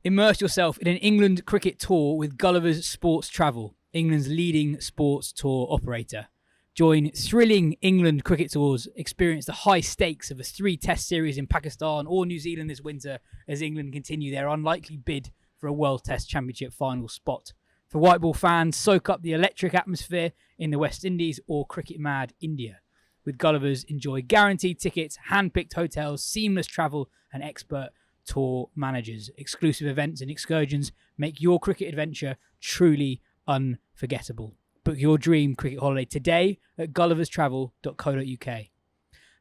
Immerse yourself in an England cricket tour with Gulliver's Sports Travel, England's leading sports tour operator. Join thrilling England cricket tours, experience the high stakes of a 3-test series in Pakistan or New Zealand this winter as England continue their unlikely bid for a World Test Championship final spot. For white ball fans, soak up the electric atmosphere in the West Indies or cricket-mad India. With Gulliver's, enjoy guaranteed tickets, hand-picked hotels, seamless travel and expert tour managers. Exclusive events and excursions make your cricket adventure truly unforgettable. Book your dream cricket holiday today at gulliverstravel.co.uk.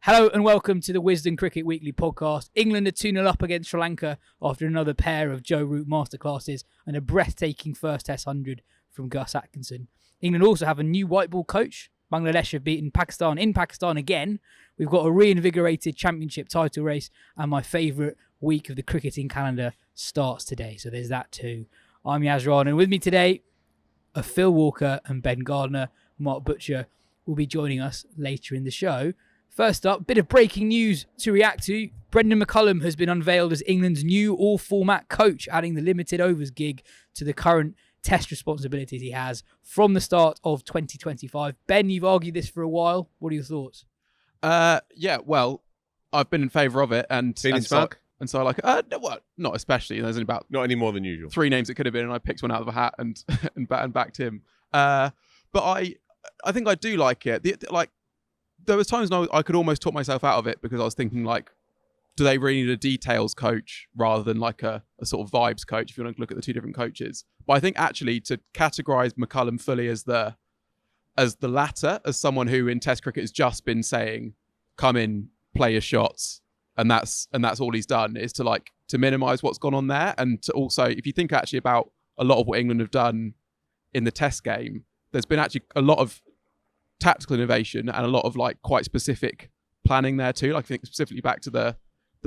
Hello and welcome to the Wisden Cricket Weekly podcast. England are 2-0 up against Sri Lanka after another pair of Joe Root masterclasses and a breathtaking first Test 100 from Gus Atkinson. England also have a new white ball coach. Bangladesh have beaten Pakistan in Pakistan again. We've got a reinvigorated championship title race, and my favourite week of the cricketing calendar starts today. So there's that too. I'm Yas Rana, and with me today are Phil Walker and Ben Gardner. Mark Butcher will be joining us later in the show. First up, bit of breaking news to react to. Brendon McCullum has been unveiled as England's new all-format coach, adding the limited overs gig to the current Test responsibilities he has from the start of 2025. Ben, you've argued this for a while. What are your thoughts? Yeah, well, I've been in favour of it, and smug? So I like it. No, well, not especially. There's only about Not any more than usual. 3 names it could have been, and I picked one out of a hat and backed him. But I think I do like it. There was times when I could almost talk myself out of it because I was thinking, like, do they really need a details coach rather than like a sort of vibes coach if you want to look at the two different coaches? But I think actually to categorise McCullum fully as the latter, as someone who in Test cricket has just been saying, come in, play your shots, and that's all he's done, is to minimise what's gone on there. And to also, if you think actually about a lot of what England have done in the Test game, there's been actually a lot of tactical innovation and a lot of like quite specific planning there too. Like I think specifically back to the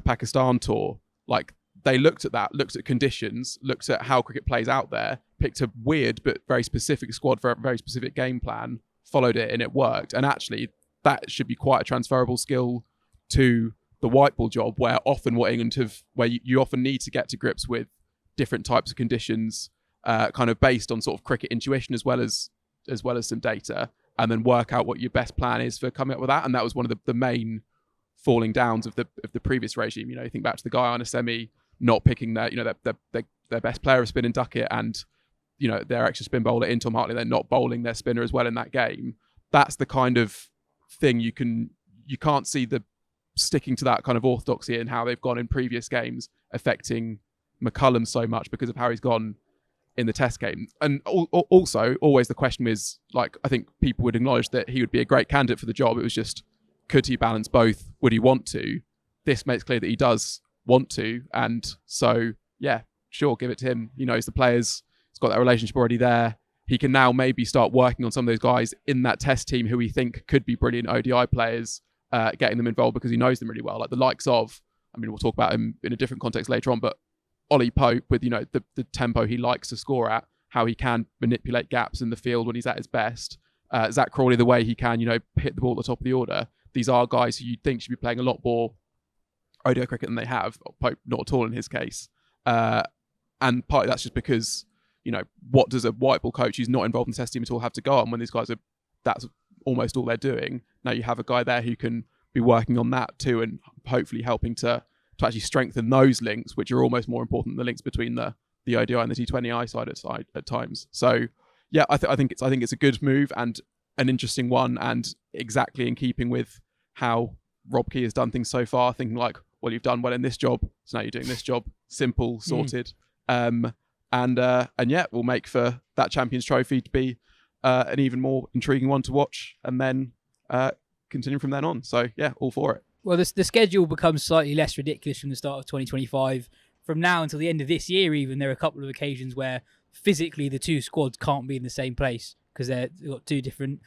Pakistan tour, like they looked at conditions, looked at how cricket plays out there, picked a weird but very specific squad for a very specific game plan, followed it, and it worked. And actually that should be quite a transferable skill to the white ball job, where often you often need to get to grips with different types of conditions, kind of based on sort of cricket intuition as well as some data, and then work out what your best plan is for coming up with that. And that was one of the main falling downs of the previous regime. You know, you think back to the Guyana semi, not picking their best player of spin and ducket, and you know their extra spin bowler in Tom Hartley. They're not bowling their spinner as well in that game. That's the kind of thing you can't see the sticking to that kind of orthodoxy in how they've gone in previous games affecting McCullum so much because of how he's gone in the Test game. And also, always the question is, like, I think people would acknowledge that he would be a great candidate for the job. It was just, could he balance both? Would he want to? This makes clear that he does want to. And so, yeah, sure, give it to him. He knows the players. He's got that relationship already there. He can now maybe start working on some of those guys in that Test team who we think could be brilliant ODI players, getting them involved because he knows them really well. Like the likes of, I mean, we'll talk about him in a different context later on, but Ollie Pope with, you know, the tempo he likes to score at, how he can manipulate gaps in the field when he's at his best. Zach Crawley, the way he can, you know, hit the ball at the top of the order. These are guys who you'd think should be playing a lot more ODI cricket than they have. Pope, not at all in his case. And partly that's just because, you know, what does a white ball coach who's not involved in the Test team at all have to go on when these guys that's almost all they're doing? Now you have a guy there who can be working on that too and hopefully helping to actually strengthen those links, which are almost more important than the links between the ODI and the T20I side at times. So yeah, I think it's a good move and an interesting one, and exactly in keeping with how Rob Key has done things so far, thinking like, well, you've done well in this job, so now you're doing this job, simple, sorted. And yeah, we'll make for that Champions Trophy to be an even more intriguing one to watch, and then continue from then on. So yeah, all for it. Well, the schedule becomes slightly less ridiculous from the start of 2025. From now until the end of this year, even, there are a couple of occasions where physically the two squads can't be in the same place because they've got two different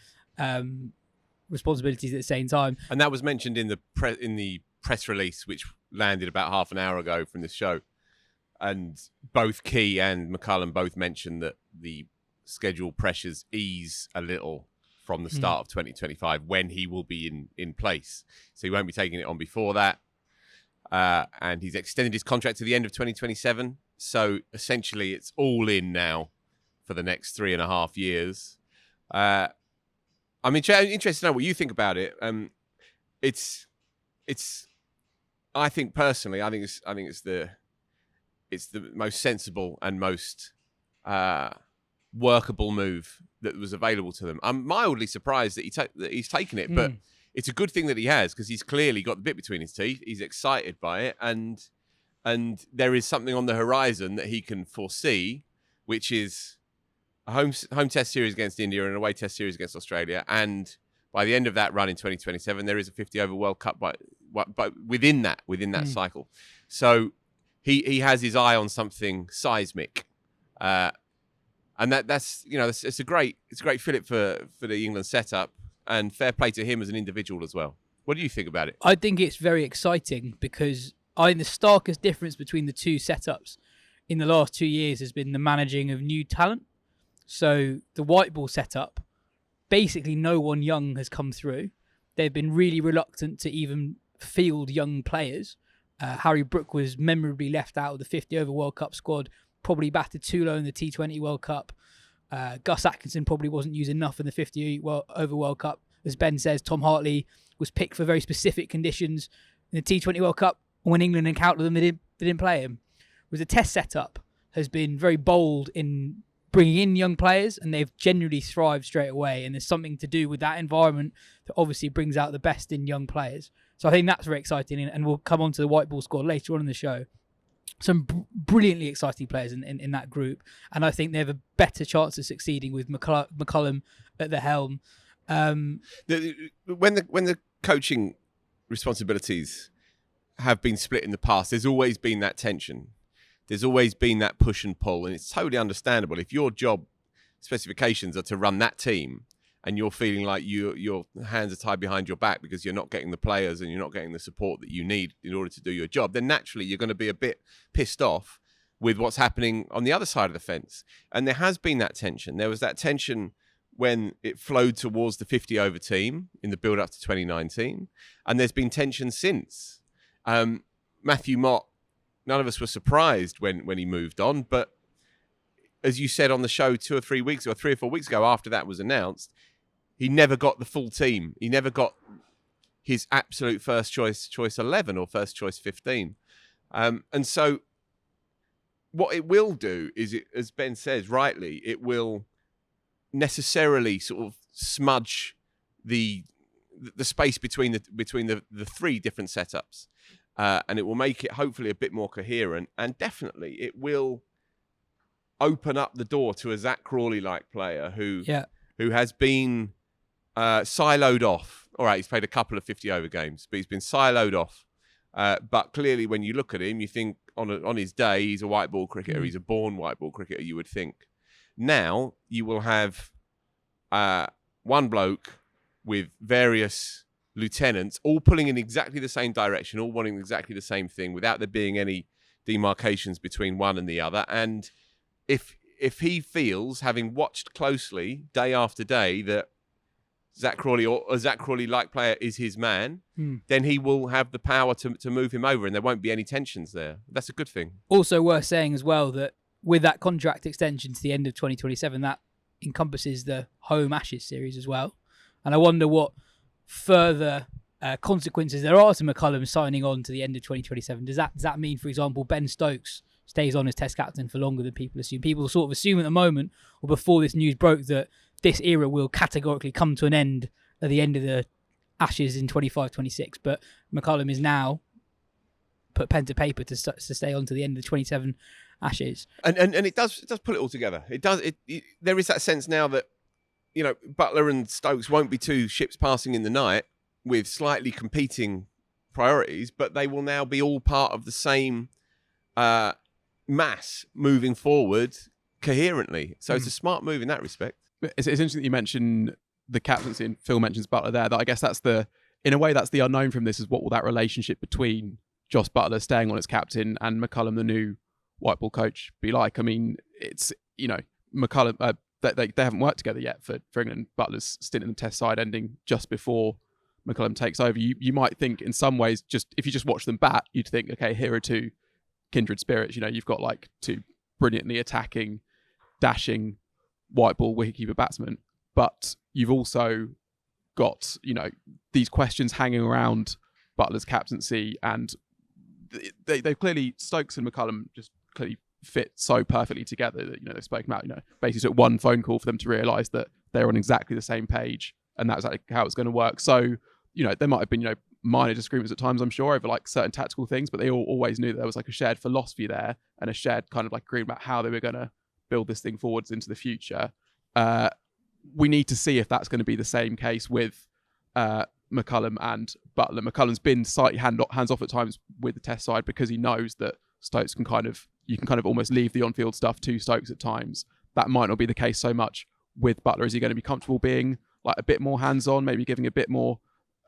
responsibilities at the same time. And that was mentioned in the press release, which landed about half an hour ago from this show. And both Key and McCullum both mentioned that the schedule pressures ease a little from the start of 2025 when he will be in place. So he won't be taking it on before that. And he's extended his contract to the end of 2027. So essentially, it's all in now for the next 3.5 years. I'm interested to know what you think about it. I think personally, it's the most sensible and most workable move that was available to them. I'm mildly surprised that he's taken it, but it's a good thing that he has, because he's clearly got the bit between his teeth. He's excited by it, and there is something on the horizon that he can foresee, which is a home test series against India and an away test series against Australia. And by the end of that run in 2027, there is a 50-over World Cup but within that cycle. So he has his eye on something seismic. And it's a great fillip for the England setup, and fair play to him as an individual as well. What do you think about it? I think it's very exciting, because I think the starkest difference between the two setups in the last 2 years has been the managing of new talent. So the white ball setup, basically no one young has come through. They've been really reluctant to even field young players. Harry Brook was memorably left out of the 50-over World Cup squad, probably batted too low in the T20 World Cup. Gus Atkinson probably wasn't used enough in the 50-over World Cup. As Ben says, Tom Hartley was picked for very specific conditions in the T20 World Cup. When England encountered them, they didn't play him. Whereas the test setup has been very bold in bringing in young players, and they've generally thrived straight away. And there's something to do with that environment that obviously brings out the best in young players. So I think that's very exciting, and we'll come on to the white ball squad later on in the show. Some brilliantly exciting players in that group, and I think they have a better chance of succeeding with McCullum at the helm. When the coaching responsibilities have been split in the past, there's always been that tension. There's always been that push and pull, and it's totally understandable. If your job specifications are to run that team, and you're feeling like your hands are tied behind your back because you're not getting the players and you're not getting the support that you need in order to do your job, then naturally you're going to be a bit pissed off with what's happening on the other side of the fence. And there has been that tension. There was that tension when it flowed towards the 50-over team in the build-up to 2019. And there's been tension since. Matthew Mott, none of us were surprised when he moved on. But as you said on the show 3 or 4 weeks ago after that was announced, he never got the full team. He never got his absolute first choice 11 or first choice 15. And so what it will do is, as Ben says rightly, it will necessarily sort of smudge the space between the three different setups. And it will make it hopefully a bit more coherent. And definitely it will open up the door to a Zach Crawley-like player who has been siloed off. All right, he's played a couple of 50-over games, but he's been siloed off. But clearly, when you look at him, you think on his day, he's a white ball cricketer. He's a born white ball cricketer, you would think. Now, you will have one bloke with various lieutenants, all pulling in exactly the same direction, all wanting exactly the same thing, without there being any demarcations between one and the other. And if he feels, having watched closely day after day, that Zach Crawley or a Zach Crawley-like player is his man, then he will have the power to move him over, and there won't be any tensions there. That's a good thing. Also worth saying as well that with that contract extension to the end of 2027, that encompasses the home Ashes series as well. And I wonder what further consequences there are to McCullum signing on to the end of 2027. Does that mean, for example, Ben Stokes stays on as Test captain for longer than people assume? People sort of assume at the moment, or before this news broke, that this era will categorically come to an end at the end of the Ashes in 25-26. But McCullum is now put pen to paper to stay on to the end of the 27 Ashes. And it does pull it all together. It does. There is that sense now that, you know, Buttler and Stokes won't be two ships passing in the night with slightly competing priorities, but they will now be all part of the same mass moving forward coherently. So it's a smart move in that respect. It's interesting that you mentioned the captaincy, and Phil mentions Buttler there. That I guess that's in a way that's the unknown from this, is what will that relationship between Jos Buttler staying on as captain and McCullum, the new white ball coach, be like? I mean, it's, you know, McCullum, they haven't worked together yet for England. Butler's stint in the Test side ending just before McCullum takes over. You might think in some ways, just if you just watch them bat, you'd think, okay, here are two kindred spirits. You know, you've got like two brilliantly attacking, dashing, white ball wicketkeeper batsmen, but you've also got, you know, these questions hanging around Buttler's captaincy, and they've clearly, Stokes and McCullum just clearly fit so perfectly together that, you know, they've spoken about, you know, basically took one phone call for them to realise that they're on exactly the same page, and that's exactly how it's going to work. So, you know, there might have been, you know, minor disagreements at times, I'm sure, over like certain tactical things, but they always knew that there was like a shared philosophy there and a shared kind of like agreement about how they were going to build this thing forwards into the future. We need to see if that's going to be the same case with McCullum and Buttler. McCullum's been slightly hands off at times with the Test side because he knows that Stokes can you can almost leave the on-field stuff to Stokes at times. That might not be the case so much with Buttler. Is he going to be comfortable being like a bit more hands-on, maybe giving a bit more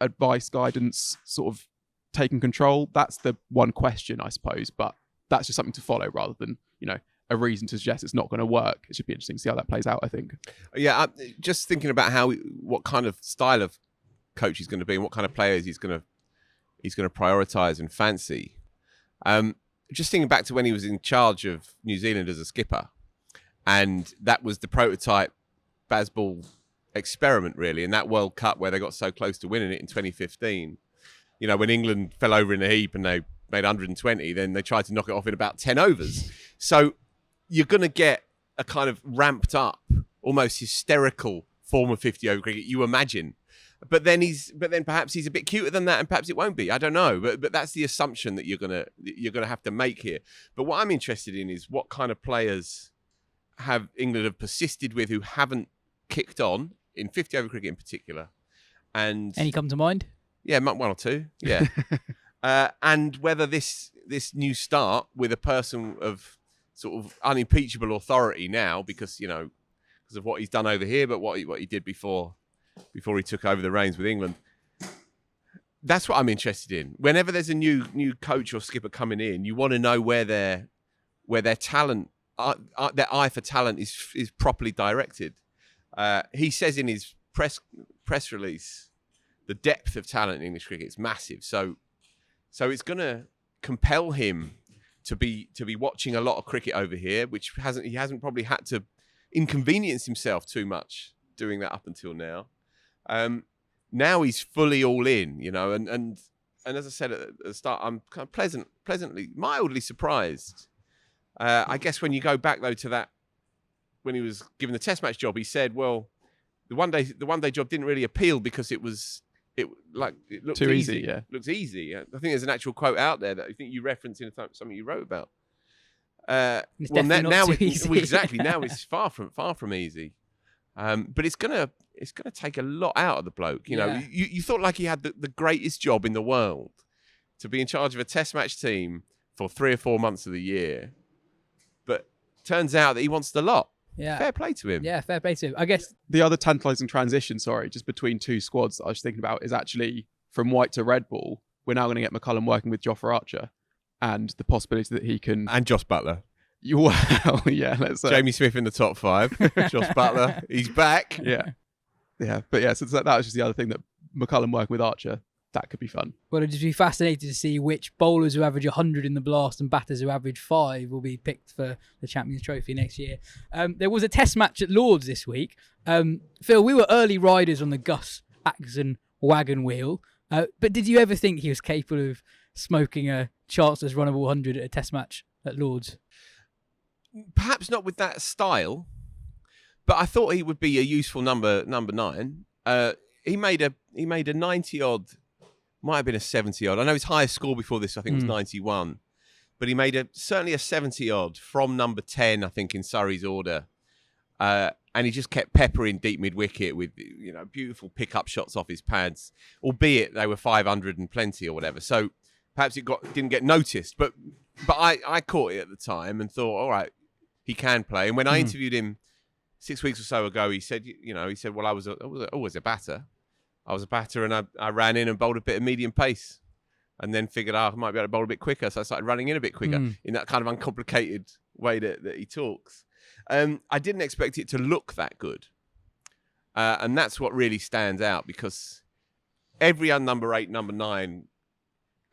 advice, guidance, sort of taking control? That's the one question, I suppose, but that's just something to follow rather than, you know, a reason to suggest it's not going to work. It should be interesting to see how that plays out, I think. Yeah, just thinking about what kind of style of coach he's going to be and what kind of players he's going to prioritise and fancy. Just thinking back to when he was in charge of New Zealand as a skipper, and that was the prototype Bazball experiment, really, in that World Cup where they got so close to winning it in 2015. You know, when England fell over in a heap and they made 120, then they tried to knock it off in about 10 overs. So you're going to get a kind of ramped up, almost hysterical form of 50 over cricket, you imagine. But then perhaps he's a bit cuter than that, and perhaps it won't be. I don't know, but that's the assumption that you're gonna have to make here. But what I'm interested in is what kind of players England have persisted with who haven't kicked on in 50 over cricket in particular. And any come to mind? Yeah, one or two. Yeah, and whether this new start with a person of sort of unimpeachable authority now, because of what he's done over here, but what he did before he took over the reins with England. That's what I'm interested in. Whenever there's a new coach or skipper coming in, you want to know where their talent, their eye for talent is properly directed. He says in his press release, the depth of talent in English cricket is massive. So it's going to compel him to be watching a lot of cricket over here, which he hasn't probably had to inconvenience himself too much doing that up until now. Now he's fully all in, and as I said at the start, I'm kind of mildly surprised. I guess when you go back though to that, when he was given the Test match job, he said, "Well, the one day job didn't really appeal because it looked too easy. Yeah, looks easy." I think there's an actual quote out there that I think you referenced in something you wrote about. Now it's far from easy. But it's gonna take a lot out of the bloke. You thought like he had the greatest job in the world to be in charge of a Test match team for 3 or 4 months of the year, but turns out that he wants the lot. Yeah, fair play to him. Yeah, fair play to him. I guess the other tantalising transition, just between two squads that I was thinking about is actually from white to red ball. We're now going to get McCullum working with Jofra Archer, and the possibility that he can and Josh Buttler. Well, yeah, let's Jamie Smith in the top 5. Josh Buttler, he's back. Yeah. But yeah, so that was just the other thing, that McCullum working with Archer, that could be fun. Well, it'd just be fascinating to see which bowlers who average 100 in the blast and batters who average 5 will be picked for the Champions Trophy next year. There was a Test match at Lords this week. Phil, we were early riders on the Gus Atkinson wagon wheel, but did you ever think he was capable of smoking a Chancellor's run of 100 at a Test match at Lords? Perhaps not with that style, but I thought he would be a useful number 9. He made a 90 odd, might have been a 70 odd. I know his highest score before this, I think, was 91, but he made certainly a 70 odd from number 10, I think, in Surrey's order, and he just kept peppering deep mid wicket with beautiful pick-up shots off his pads, albeit they were 500 and plenty or whatever. So perhaps it didn't get noticed, but I caught it at the time and thought, all right, he can play. And when I interviewed him 6 weeks or so ago, he said, well, I was always a batter. I was a batter, and I ran in and bowled a bit of medium pace, and then figured, I might be able to bowl a bit quicker. So I started running in a bit quicker in that kind of uncomplicated way that he talks. I didn't expect it to look that good. And that's what really stands out, because every number 8, number 9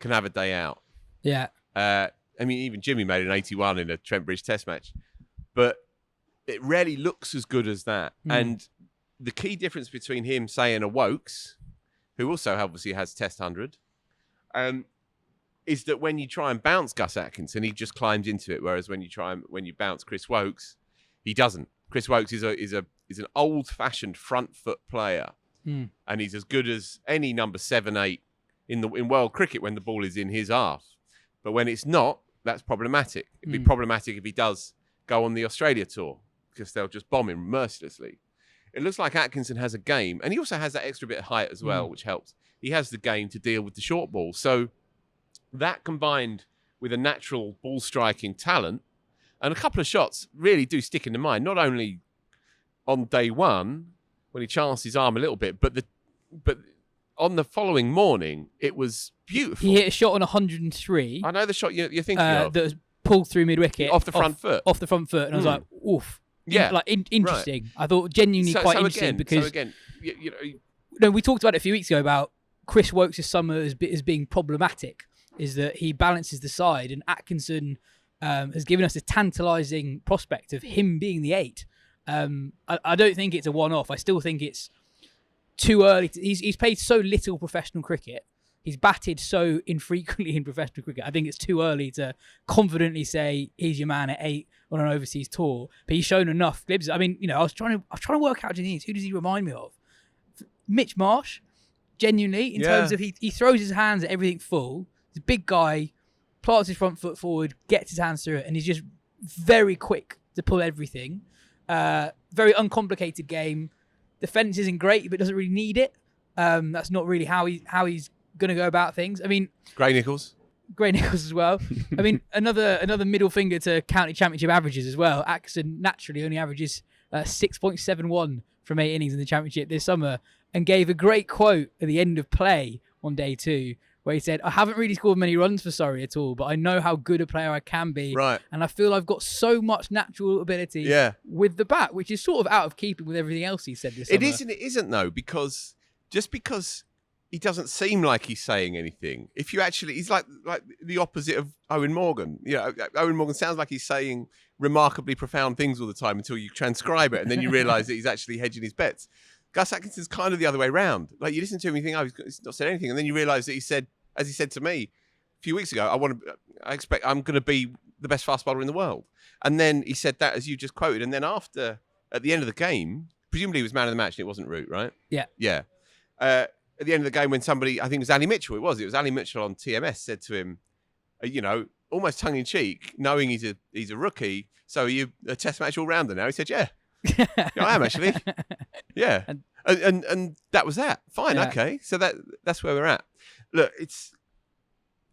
can have a day out. Yeah. I mean, even Jimmy made an 81 in a Trent Bridge Test match, but it rarely looks as good as that. And the key difference between him, say, and a Wokes, who also obviously has Test 100, is that when you try and bounce Gus Atkinson, he just climbs into it. Whereas when you bounce Chris Wokes, he doesn't. Chris Wokes is an old-fashioned front foot player, and he's as good as any number 7, 8 in world cricket when the ball is in his half. But when it's not, that's problematic. It'd be problematic if he does go on the Australia tour, because they'll just bomb him mercilessly. It looks like Atkinson has a game, and he also has that extra bit of height as well, which helps. He has the game to deal with the short ball. So that combined with a natural ball striking talent and a couple of shots really do stick in the mind, not only on day one when he chanced his arm a little bit, but on the following morning, it was beautiful. He hit a shot on 103. I know the shot you're thinking of. That was pulled through mid-wicket. Off the front foot. Off the front foot. And I was like, oof. Yeah. Interesting. Right. I thought genuinely quite interesting because... we talked about it a few weeks ago about Chris Wokes' summer as being problematic, is that he balances the side, and Atkinson has given us a tantalising prospect of him being the 8. I don't think it's a one-off. I still think it's too early. He's played so little professional cricket. He's batted so infrequently in professional cricket. I think it's too early to confidently say he's your man at 8 on an overseas tour. But he's shown enough glimpses. I mean, I was trying to work out who does he remind me of? Mitch Marsh, genuinely, in terms of he throws his hands at everything full. He's a big guy, plants his front foot forward, gets his hands through it, and he's just very quick to pull everything. Very uncomplicated game. Defence isn't great, but doesn't really need it. That's not really how he's going to go about things. I mean, Gray Nichols as well. I mean, another middle finger to county championship averages as well. Atkinson naturally only averages 6.71 from 8 innings in the championship this summer, and gave a great quote at the end of play on day 2, where he said, "I haven't really scored many runs for Surrey at all, but I know how good a player I can be. Right. And I feel I've got so much natural ability with the bat," which is sort of out of keeping with everything else he said this summer. It is and it isn't, though, because he doesn't seem like he's saying anything. If you actually, he's like the opposite of Owen Morgan. Owen Morgan sounds like he's saying remarkably profound things all the time until you transcribe it, and then you realise that he's actually hedging his bets. Gus Atkinson's kind of the other way round. Like, you listen to him, you think, he's not said anything, and then you realise that he said, as he said to me a few weeks ago, I expect I'm going to be the best fast bowler in the world. And then he said that, as you just quoted, and then at the end of the game, presumably he was man of the match, and it wasn't Root, right? Yeah. Yeah. At the end of the game, when somebody, I think it was Ali Mitchell, it was Ali Mitchell on TMS, said to him, almost tongue-in-cheek, knowing he's a rookie, "So are you a Test match all-rounder now?" He said, "Yeah." I am, actually. Yeah. And that was that. Fine, okay. So that's where we're at. Look,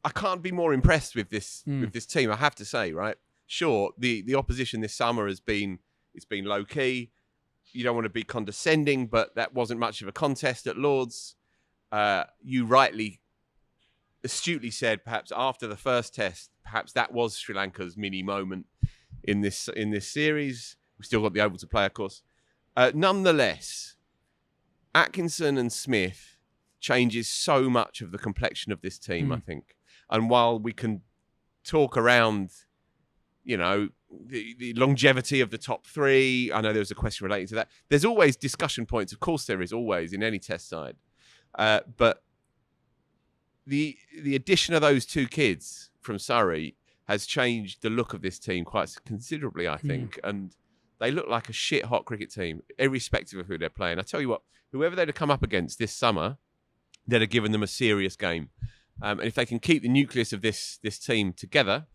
I can't be more impressed with this team, I have to say, right? Sure, the opposition this summer it's been low-key. You don't want to be condescending, but that wasn't much of a contest at Lord's. You rightly, astutely said, perhaps after the first test, perhaps that was Sri Lanka's mini moment in this series. We've still got the Oval to play, of course. Nonetheless, Atkinson and Smith changes so much of the complexion of this team, I think. And while we can talk around, the longevity of the top 3, I know there was a question relating to that. There's always discussion points. Of course there is, always, in any test side. But the addition of those 2 kids from Surrey has changed the look of this team quite considerably, I think. And they look like a shit-hot cricket team, irrespective of who they're playing. I tell you what, whoever they'd have come up against this summer, they'd have given them a serious game. And if they can keep the nucleus of this team together,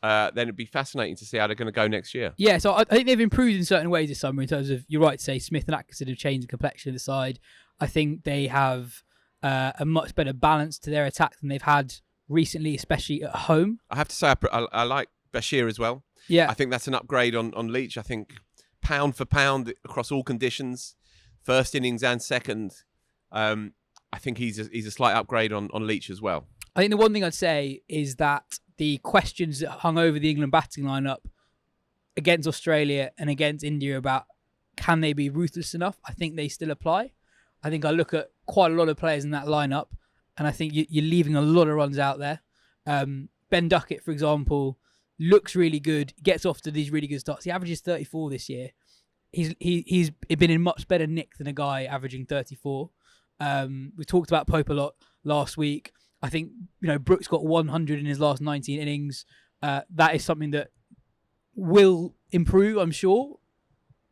then it'd be fascinating to see how they're going to go next year. Yeah, so I think they've improved in certain ways this summer in terms of, you're right to say, Smith and Atkinson have changed the complexion of the side. I think they have a much better balance to their attack than they've had recently, especially at home. I have to say, I like Bashir as well. Yeah, I think that's an upgrade on Leach. I think pound for pound across all conditions, first innings and second, I think he's a slight upgrade on Leach as well. I think the one thing I'd say is that the questions that hung over the England batting lineup against Australia and against India about can they be ruthless enough, I think they still apply. I think I look at quite a lot of players in that lineup, and I think you're leaving a lot of runs out there. Ben Duckett, for example, looks really good, gets off to these really good starts. He averages 34 this year. He's been in much better nick than a guy averaging 34. We talked about Pope a lot last week. I think, Brooks got 100 in his last 19 innings. That is something that will improve, I'm sure.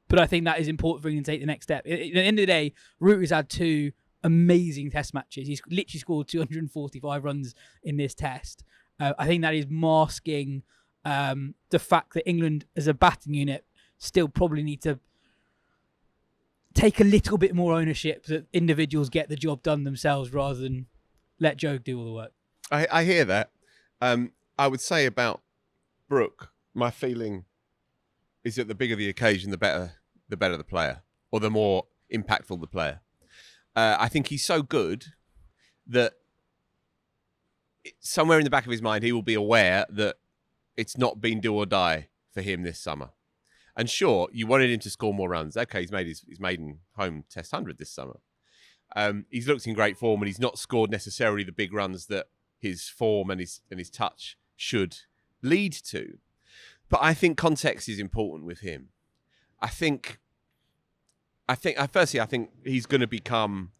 But I think that is important for him to take the next step. At the end of the day, Root has had 2 amazing test matches. He's literally scored 245 runs in this test. I think that is masking the fact that England as a batting unit still probably need to take a little bit more ownership, that individuals get the job done themselves rather than let Joe do all the work. I hear that. I would say about Brook, my feeling is that the bigger the occasion, the better the player, or the more impactful the player. I think he's so good that somewhere in the back of his mind, he will be aware that it's not been do or die for him this summer. And sure, you wanted him to score more runs. Okay, he's made his maiden home Test 100 this summer. He's looked in great form, and he's not scored necessarily the big runs that his form and his touch should lead to. But I think context is important with him. I think he's going to become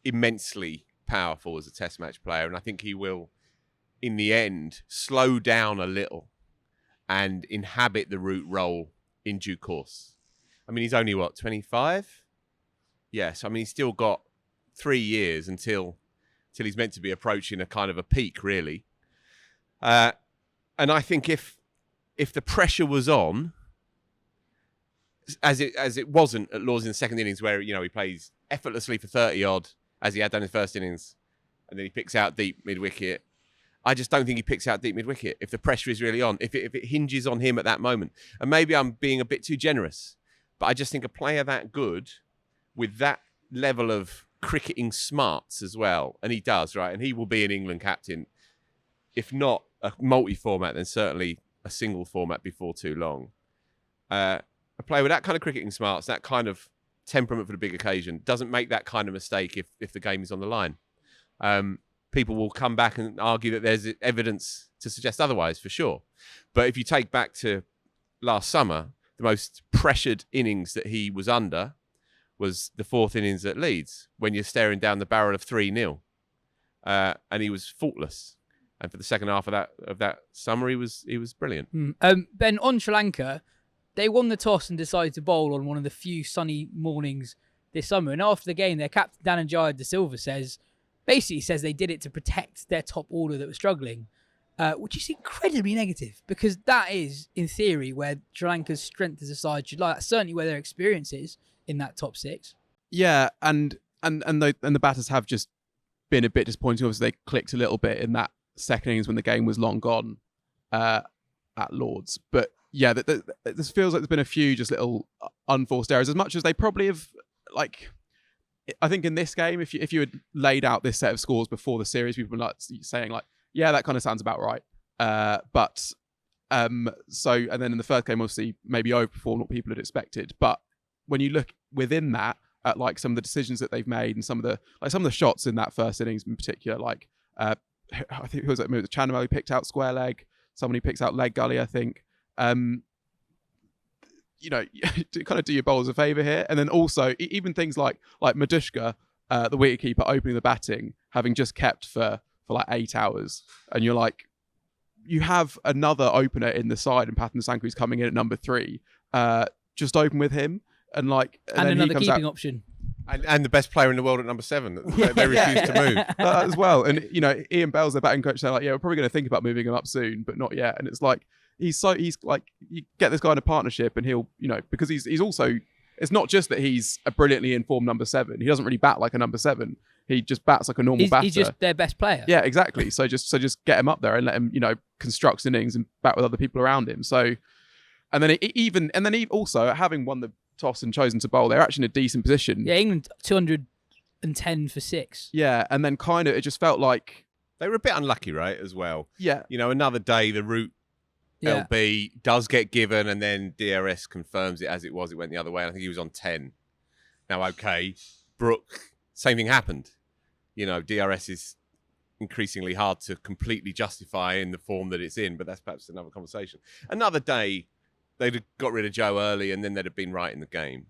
immensely powerful as a Test match player, and I think he will, in the end, slow down a little and inhabit the Root role in due course. I mean, he's only, 25? Yes, I mean, he's still got 3 years until he's meant to be approaching a kind of a peak, really. And I think if the pressure was on, as it wasn't at Lords in the second innings, where he plays effortlessly for 30-odd, as he had done in the first innings, and then he picks out deep mid-wicket. I just don't think he picks out deep mid-wicket if the pressure is really on, if it hinges on him at that moment. And maybe I'm being a bit too generous, but I just think a player that good, with that level of cricketing smarts as well, and he does, right? And he will be an England captain, if not a multi-format, then certainly a single format before too long. A player with that kind of cricketing smarts, that kind of temperament for the big occasion, doesn't make that kind of mistake if the game is on the line. People will come back and argue that there's evidence to suggest otherwise, for sure. But if you take back to last summer, the most pressured innings that he was under was the 4th innings at Leeds, when you're staring down the barrel of 3-0. And he was faultless. And for the second half of that summer, he was brilliant. Ben, on Sri Lanka, they won the toss and decided to bowl on one of the few sunny mornings this summer. And after the game, their captain, Dananjaya De Silva, says they did it to protect their top order that was struggling, which is incredibly negative, because that is, in theory, where Sri Lanka's strength as a side should lie. That's certainly where their experience is in that top 6. Yeah, and the batters have just been a bit disappointing. Obviously, they clicked a little bit in that second innings when the game was long gone at Lords. But yeah, this feels like there's been a few just little unforced errors, as much as they probably have, I think in this game, if you had laid out this set of scores before the series, people were saying yeah, that kind of sounds about right. And then in the first game, obviously maybe overperformed what people had expected. But when you look within that at some of the decisions that they've made and some of the shots in that first innings in particular, I think it was Chanamo who picked out square leg, someone who picks out leg gully, I think. To kind of do your bowlers a favour here. And then also, even things like Madushka, the wicketkeeper, opening the batting, having just kept for 8 hours. And you're you have another opener in the side, and Pathan Sanku, who's coming in at number 3. Just open with him. And another keeping option. And the best player in the world at number 7. They refuse to move. As well. And, Ian Bell's their batting coach. They're we're probably going to think about moving him up soon, but not yet. And it's you get this guy in a partnership, and he'll, because he's also, it's not just that he's a brilliantly informed number 7. He doesn't really bat like a number 7. He just bats like a normal batter. He's just their best player. Yeah, exactly. So just get him up there and let him, construct innings and bat with other people around him. So, and then also having won the toss and chosen to bowl, they're actually in a decent position. Yeah, England 210 for 6. Yeah, and then kind of it just felt like they were a bit unlucky, right? As well. Yeah. Another day the Root LB does get given, and then DRS confirms it as it was. It went the other way. I think he was on 10. Now, okay, Brook, same thing happened. DRS is increasingly hard to completely justify in the form that it's in, but that's perhaps another conversation. Another day, they'd have got rid of Joe early and then they'd have been right in the game.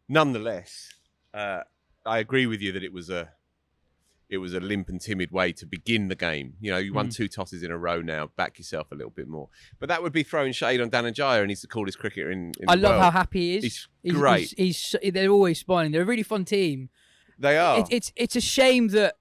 Nonetheless, I agree with you that it was a limp and timid way to begin the game. You know, you won 2 tosses in a row now. Back yourself a little bit more. But that would be throwing shade on Dhananjaya, and he's the coolest cricketer in the world. I love how happy he is. He's great. They're always smiling. They're a really fun team. They are. It's a shame that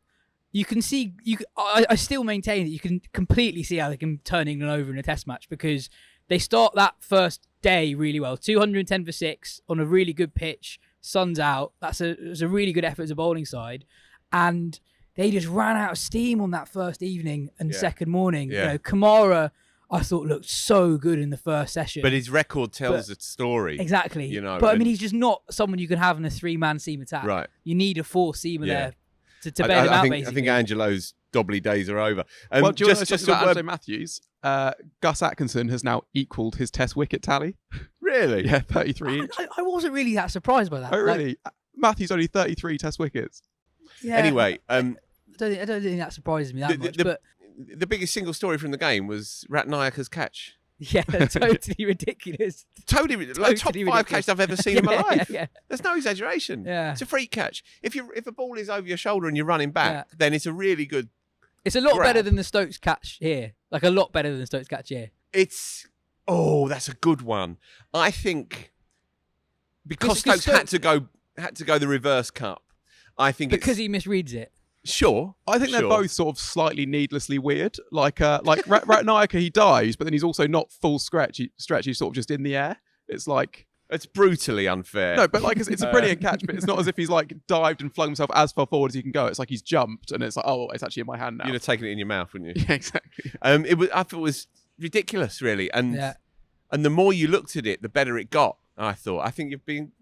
you can see. I still maintain that you can completely see how they can turn England over in a Test match, because they start that first day really well. 210 for 6 on a really good pitch. Sun's out. It's a really good effort as a bowling side, and they just ran out of steam on that first evening and second morning. Yeah. You know, Kamara, I thought, looked so good in the first session. But his record tells a story. Exactly. You know, but I mean, he's just not someone you can have in a 3-man seam attack. Right. You need a 4-seamer there to bail him out, basically. I think Angelo's dobbly days are over. Well, do you want to talk about Angelo Matthews? Gus Atkinson has now equalled his Test wicket tally. Really? Yeah, 33 each. I wasn't really that surprised by that. Oh, really? Matthews only 33 Test wickets. Yeah. Anyway, I don't think that surprises me that much. But the biggest single story from the game was Ratnayaka's catch. yeah, totally ridiculous. Totally top 5 catch I've ever seen in my life. Yeah. There's no exaggeration. Yeah. It's a free catch. If a ball is over your shoulder and you're running back, then it's a really good. It's a lot grab. better than the Stokes catch here. Like a lot better than the Stokes catch here. That's a good one. I think because Stokes had to go the reverse cup. I think because he misreads it. Sure. I think they're both sort of slightly needlessly weird. Like Ratnayaka, he dives, but then he's also not full stretch. He's sort of just in the air. It's like... It's brutally unfair. No, but like it's a brilliant catch, but it's not as if he's like dived and flung himself as far forward as he can go. It's like he's jumped and it's like, oh, it's actually in my hand now. You'd have taken it in your mouth, wouldn't you? Yeah, exactly. I thought it was ridiculous, really. And the more you looked at it, the better it got, I thought. I think you've been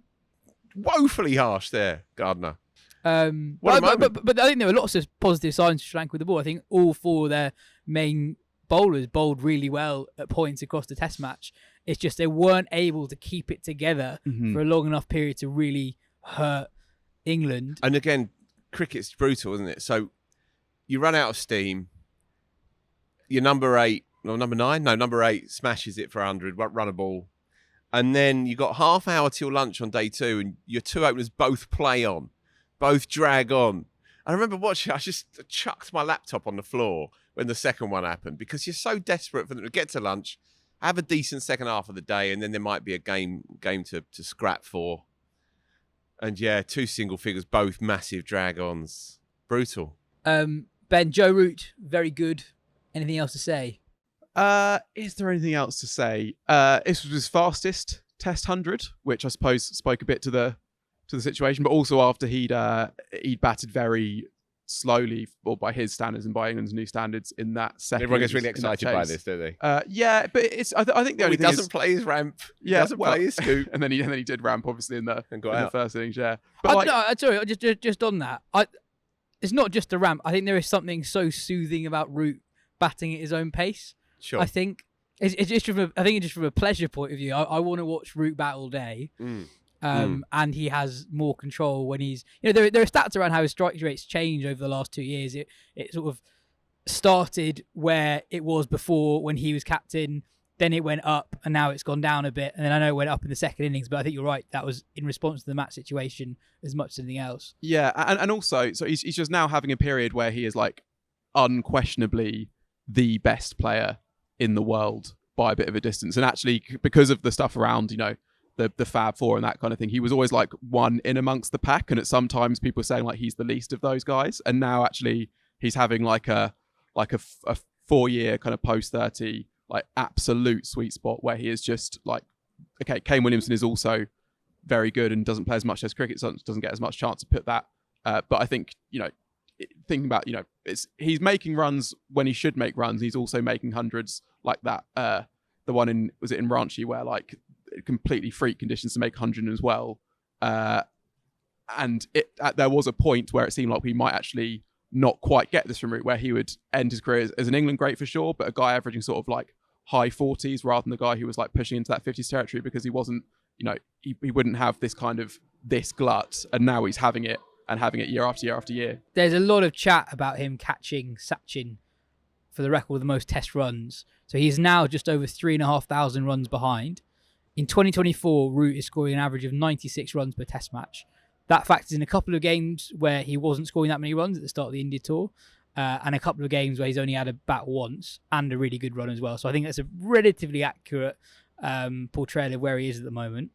woefully harsh there, Gardner. But I think there were lots of positive signs for Sri Lanka with the ball. I think all 4 of their main bowlers bowled really well at points across the Test match. It's just they weren't able to keep it together for a long enough period to really hurt England. And again, cricket's brutal, isn't it? So you run out of steam. Your number 8 smashes it for 100, run a ball. And then you got half hour till lunch on day 2 and your 2 openers both play on. Both drag on. I remember watching, I just chucked my laptop on the floor when the second one happened because you're so desperate for them to get to lunch, have a decent second half of the day, and then there might be a game to scrap for. And 2 single figures, both massive drag-ons. Brutal. Ben, Joe Root, very good. Anything else to say? Is there anything else to say? This was his fastest Test 100, which I suppose spoke a bit to the situation, but also after he'd batted very slowly, or by his standards and by England's new standards, in that second. Everyone gets really excited by this, don't they? Yeah, but it's. I think the only thing he doesn't play his ramp. He doesn't play his scoop, and then he did ramp obviously in the first innings. Yeah, but sorry, just on that, it's not just a ramp. I think there is something so soothing about Root batting at his own pace. Sure, I think it's just from a pleasure point of view. I want to watch Root bat all day. And he has more control when he's... there are stats around how his strike rates change over the last 2 years. It sort of started where it was before when he was captain, then it went up, and now it's gone down a bit. And then I know it went up in the second innings, but I think you're right. That was in response to the match situation as much as anything else. Yeah, and also, so he's just now having a period where he is like unquestionably the best player in the world by a bit of a distance. And actually, because of the stuff around, the Fab Four and that kind of thing, he was always like one in amongst the pack, and at sometimes people were saying like he's the least of those guys, and now actually he's having like a 4-year kind of post 30 like absolute sweet spot where he is just like, okay, Kane Williamson is also very good and doesn't play as much as cricket, so doesn't get as much chance to put that, but I think thinking about he's making runs when he should make runs, he's also making hundreds like that, the one in Ranchi where like completely freak conditions to make 100 as well, and there was a point where it seemed like we might actually not quite get this from Root, where he would end his career as an England great for sure, but a guy averaging sort of like high 40s rather than the guy who was like pushing into that 50s territory, because he wasn't, he wouldn't have this kind of this glut, and now he's having it, and having it year after year after year. There's a lot of chat about him catching Sachin for the record with the most test runs. So he's now just over 3,500 runs behind. In 2024, Root is scoring an average of 96 runs per test match. That factors in a couple of games where he wasn't scoring that many runs at the start of the India tour, and a couple of games where he's only had a bat once and a really good run as well. So I think that's a relatively accurate portrayal of where he is at the moment.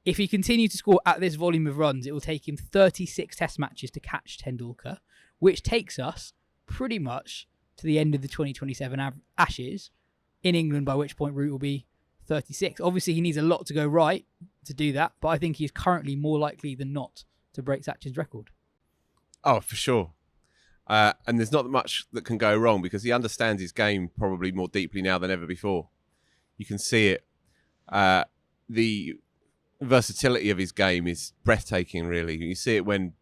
If he continues to score at this volume of runs, it will take him 36 test matches to catch Tendulkar, which takes us pretty much to the end of the 2027 Ashes in England, by which point Root will be 36. Obviously, he needs a lot to go right to do that, but I think he's currently more likely than not to break Sachin's record. Oh, for sure. And there's not much that can go wrong because he understands his game probably more deeply now than ever before. You can see it. The versatility of his game is breathtaking, really. You see it when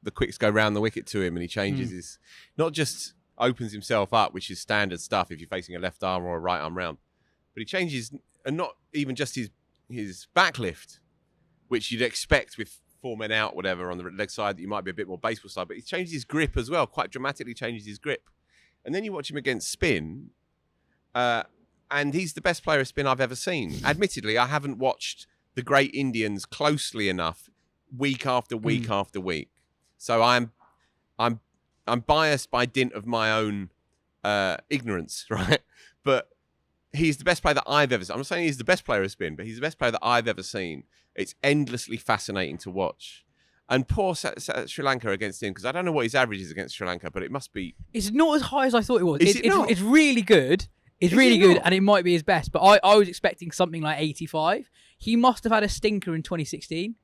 the quicks go round the wicket to him and he changes his... Not just opens himself up, which is standard stuff if you're facing a left arm or a right arm round, but he changes, and not even just his backlift, which you'd expect with 4 men out, whatever, on the leg side, that you might be a bit more baseball side, but he changes his grip as well, quite dramatically changes his grip. And then you watch him against spin, and he's the best player of spin I've ever seen. Admittedly, I haven't watched the great Indians closely enough week after week after week. So I'm biased by dint of my own ignorance, right? But he's the best player that I've ever seen. I'm not saying he's the best player of spin, but he's the best player that I've ever seen. It's endlessly fascinating to watch. And poor Sri Lanka against him, because I don't know what his average is against Sri Lanka, but it must be... It's not as high as I thought it was. Is it not? It's really good. It's really good, and it might be his best. But I was expecting something like 85. He must have had a stinker in 2016.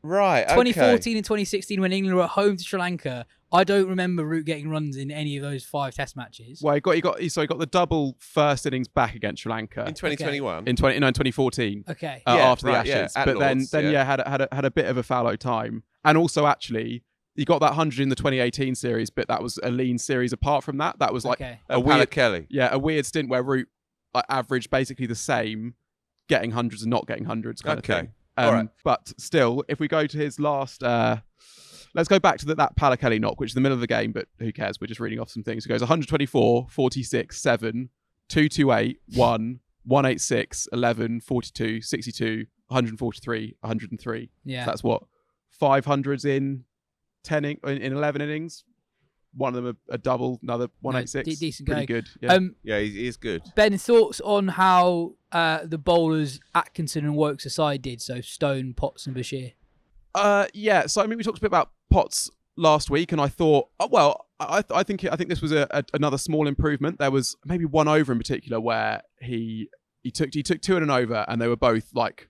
Right, okay. 2014 and 2016, when England were at home to Sri Lanka, I don't remember Root getting runs in any of those 5 test matches. Well, he got the double first innings back against Sri Lanka In 2021? in 2014. Okay. After the right, Ashes, at but Lord's, then had a bit of a fallow time, and also actually he got that 100 in the 2018 series, but that was a lean series. Apart from that, that was like a weird Kelly. Yeah, a weird stint where Root averaged basically the same, getting hundreds and not getting hundreds kind of thing. All right. But still, if we go to his last, let's go back to that Palakelli knock, which is the middle of the game, but who cares? We're just reading off some things. It goes 124, 46, 7, 228, 1, 186, 11, 42, 62, 143, 103. Yeah. So that's what, 500s in 11 innings. One of them a double, another 186. Decent Pretty going. good. Yeah, he is good. Ben, thoughts on how the bowlers Atkinson and Wokes aside did? So Stone, Potts, and Bashir. Yeah. So I mean, we talked a bit about Potts last week, and I thought, I think this was another small improvement. There was maybe one over in particular where he took 2 in an over, and they were both like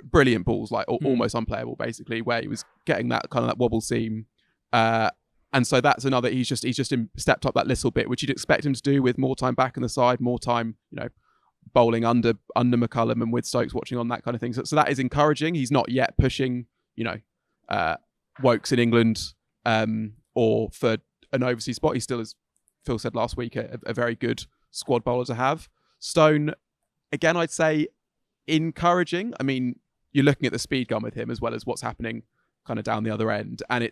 brilliant balls, almost unplayable, basically, where he was getting that kind of that wobble seam. And so that's another, he's just stepped up that little bit, which you'd expect him to do with more time back in the side, more time, bowling under McCullum and with Stokes watching on, that kind of thing. So that is encouraging. He's not yet pushing, Wokes in England, or for an overseas spot. He still, as Phil said last week, a very good squad bowler to have. Stone, again, I'd say encouraging. I mean, you're looking at the speed gun with him as well as what's happening kind of down the other end, and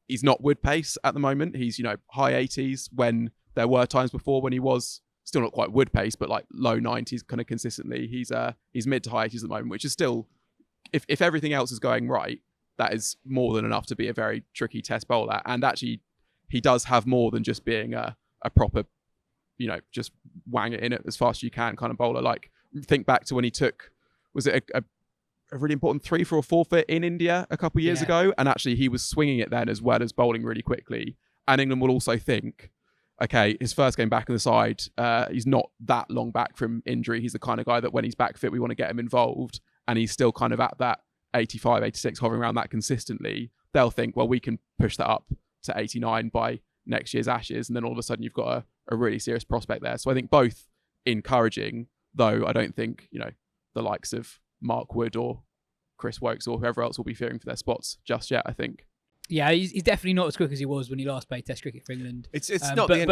he's not wood pace at the moment. He's, high 80s, when there were times before when he was still not quite wood pace, but like low 90s kind of consistently. He's mid to high 80s at the moment, which is still, if everything else is going right, that is more than enough to be a very tricky test bowler. And actually, he does have more than just being a proper, just wang it in it as fast as you can kind of bowler. Like, think back to when he took, was it a really important 3 for a 4 for in India a couple of years ago, and actually he was swinging it then as well as bowling really quickly. And England will also think, okay, his first game back in the side, he's not that long back from injury. He's the kind of guy that when he's back fit, we want to get him involved, and he's still kind of at that 85, 86, hovering around that consistently. They'll think, well, we can push that up to 89 by next year's Ashes, and then all of a sudden you've got a really serious prospect there. So I think both encouraging, though I don't think, the likes of Mark Wood or Chris Wokes or whoever else will be fearing for their spots just yet, I think. Yeah, he's definitely not as quick as he was when he last played Test cricket for England. It's not a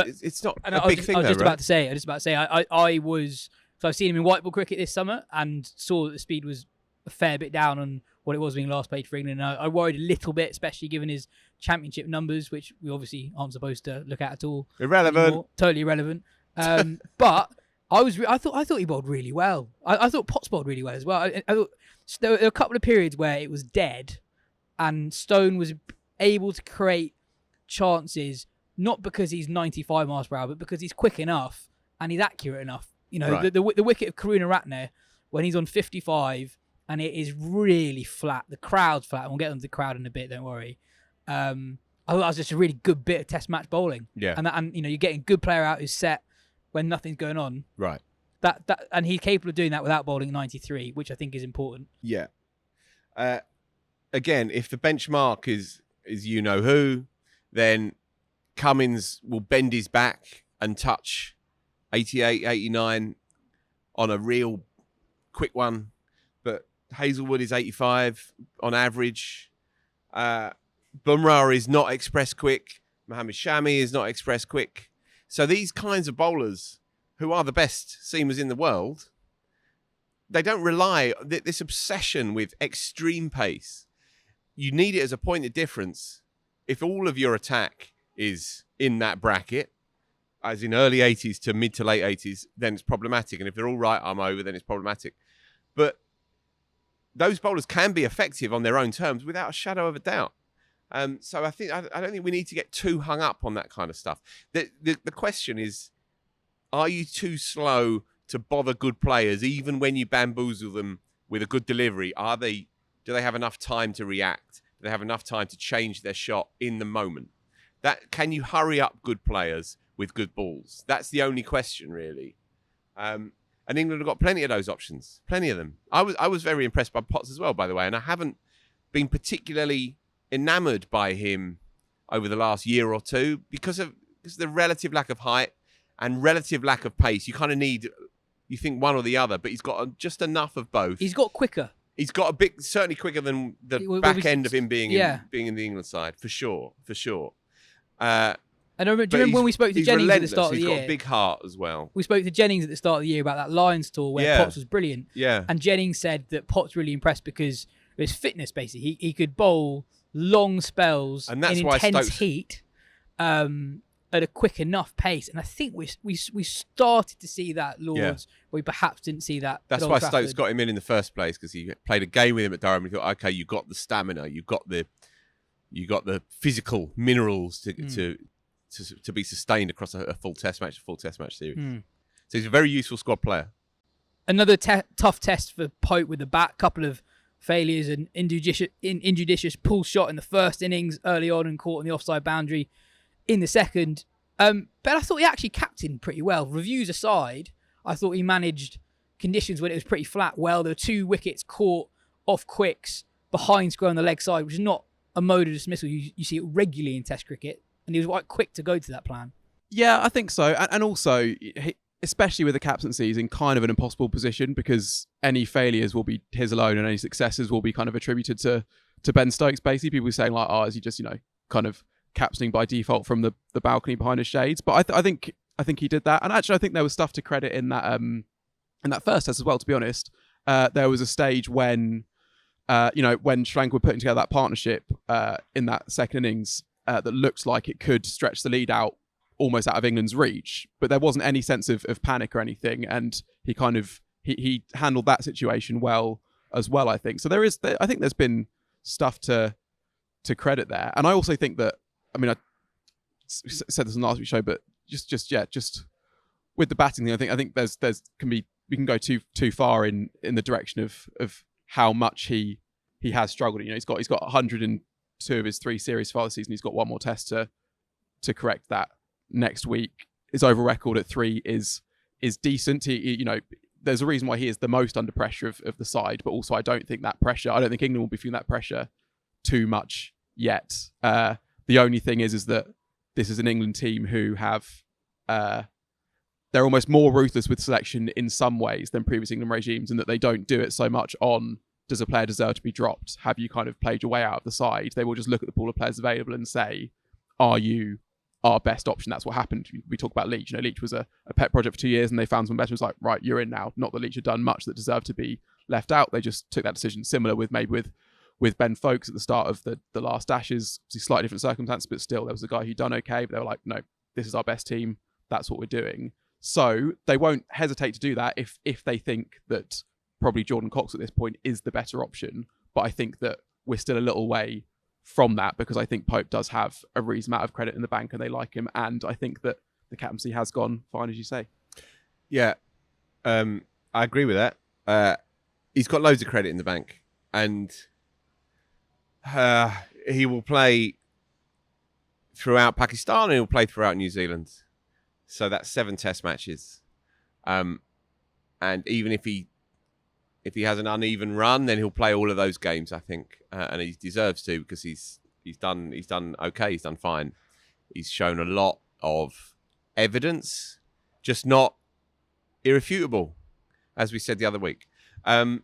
big thing, though, I was just about to say, I was, so I've seen him in white ball cricket this summer and saw that the speed was a fair bit down on what it was when he last played for England. I worried a little bit, especially given his championship numbers, which we obviously aren't supposed to look at all. Irrelevant. Anymore. Totally irrelevant. But I thought he bowled really well. I thought Potts bowled really well as well. I thought there were a couple of periods where it was dead, and Stone was able to create chances, not because he's 95 miles per hour, but because he's quick enough and he's accurate enough. You know, Right. the wicket of Karunaratne, when he's on 55 and it is really flat, the crowd's flat, and we'll get onto the crowd in a bit, don't worry. I thought that was just a really good bit of test match bowling. Yeah. And you know, you're getting a good player out who's set when nothing's going on. Right. And he's capable of doing that without bowling 93, which I think is important. Yeah. Again, if the benchmark is you know who, then Cummins will bend his back and touch 88, 89 on a real quick one. But Hazelwood is 85 on average. Bumrah is not express quick. Mohammed Shami is not express quick. So these kinds of bowlers, who are the best seamers in the world, they don't rely on this obsession with extreme pace. You need it as a point of difference. If all of your attack is in that bracket, as in early 80s to mid to late 80s, then it's problematic. And if they're all right, I'm over, then it's problematic. But those bowlers can be effective on their own terms without a shadow of a doubt. So I don't think we need to get too hung up on that kind of stuff. The question is, are you too slow to bother good players, even when you bamboozle them with a good delivery? Do they have enough time to react? Do they have enough time to change their shot in the moment? Can you hurry up good players with good balls? That's the only question, really. And England have got plenty of those options, plenty of them. I was very impressed by Potts as well, by the way, and I haven't been particularly enamoured by him over the last year or two because of the relative lack of height and relative lack of pace. You kind of need, you think one or the other, but he's got just enough of both. He's got quicker. He's got certainly quicker than the back end of him being in the England side, for sure. And do you remember when we spoke to Jennings at the start of the year? He's got a big heart as well. We spoke to Jennings at the start of the year about that Lions tour where Potts was brilliant. Yeah. And Jennings said that Potts really impressed because of his fitness, basically. He could bowl long spells and that's in why intense heat at a quick enough pace. And I think we started to see that, Lords, where we perhaps didn't see that. That's why Stokes got him in the first place, because he played a game with him at Durham. He thought, okay, you got the stamina, you got the physical minerals to be sustained across a full test match series. So he's a very useful squad player. Another tough test for Pope with the bat. Couple of failures and injudicious pull shot in the first innings early on and caught on the offside boundary in the second. But I thought he actually captained pretty well. Reviews aside, I thought he managed conditions when it was pretty flat well. There were 2 wickets caught off quicks behind square on the leg side, which is not a mode of dismissal you see it regularly in Test cricket. And he was quite quick to go to that plan. Yeah, I think so. And also, especially with the captaincy, he's in kind of an impossible position because any failures will be his alone and any successes will be kind of attributed to Ben Stokes. Basically, people saying like, is he just, kind of captaining by default from the balcony behind his shades? But I think he did that. And actually, I think there was stuff to credit in that first test as well, to be honest. There was a stage when, when Sri Lanka were putting together that partnership in that second innings, that looked like it could stretch the lead out almost out of England's reach, but there wasn't any sense of panic or anything, and he kind of he handled that situation well as well, I think. So I think there's been stuff to credit there, and I also think that, I said this in the last week's show, but just with the batting thing, I think we can go too far in the direction of how much he has struggled. He's got 102 of his 3 series for the season. He's got 1 more test to correct that next week. His overall record at 3 is decent. He there's a reason why he is the most under pressure of the side, but also I don't think England will be feeling that pressure too much yet. The only thing is that this is an England team who have they're almost more ruthless with selection in some ways than previous England regimes, and that they don't do it so much on, does a player deserve to be dropped? Have you kind of played your way out of the side? They will just look at the pool of players available and say, are you our best option. That's what happened. We talk about Leach. Leach was a pet project for 2 years, and they found someone better. It was like, right, you're in now. Not that Leach had done much that deserved to be left out. They just took that decision. Similar with Ben Folkes at the start of the last Ashes. Obviously slightly different circumstances, but still there was a guy who'd done okay, but they were like, no, this is our best team. That's what we're doing. So they won't hesitate to do that if they think that probably Jordan Cox at this point is the better option. But I think that we're still a little way from that, because I think Pope does have a reasonable amount of credit in the bank and they like him. And I think that the captaincy has gone fine, as you say. Yeah, I agree with that. He's got loads of credit in the bank, and he will play throughout Pakistan and he'll play throughout New Zealand. So that's 7 test matches. And even if he has an uneven run, then he'll play all of those games, I think. And he deserves to, because he's done okay, he's done fine. He's shown a lot of evidence, just not irrefutable, as we said the other week. I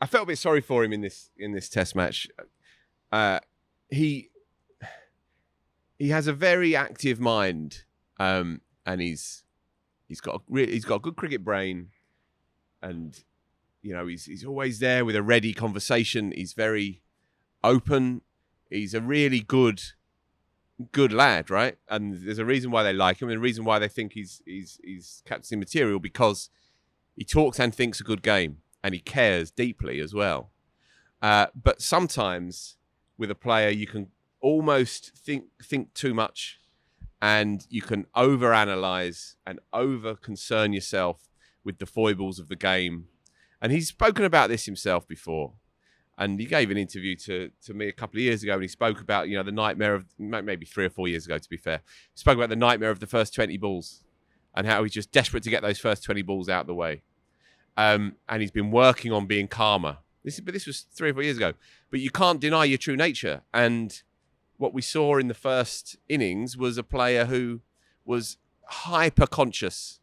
felt a bit sorry for him in this test match. He has a very active mind, and he's got a good cricket brain, and he's always there with a ready conversation. He's very open. He's a really good lad, right? And there's a reason why they like him, and a reason why they think he's captaincy material, because he talks and thinks a good game, and he cares deeply as well. But sometimes with a player, you can almost think too much, and you can overanalyze and over-concern yourself with the foibles of the game. And he's spoken about this himself before. And he gave an interview to me a couple of years ago, and he spoke about, the nightmare of, maybe 3 or 4 years ago, to be fair. He spoke about the nightmare of the first 20 balls and how he's just desperate to get those first 20 balls out of the way. And he's been working on being calmer. But this was 3 or 4 years ago. But you can't deny your true nature. And what we saw in the first innings was a player who was hyper-conscious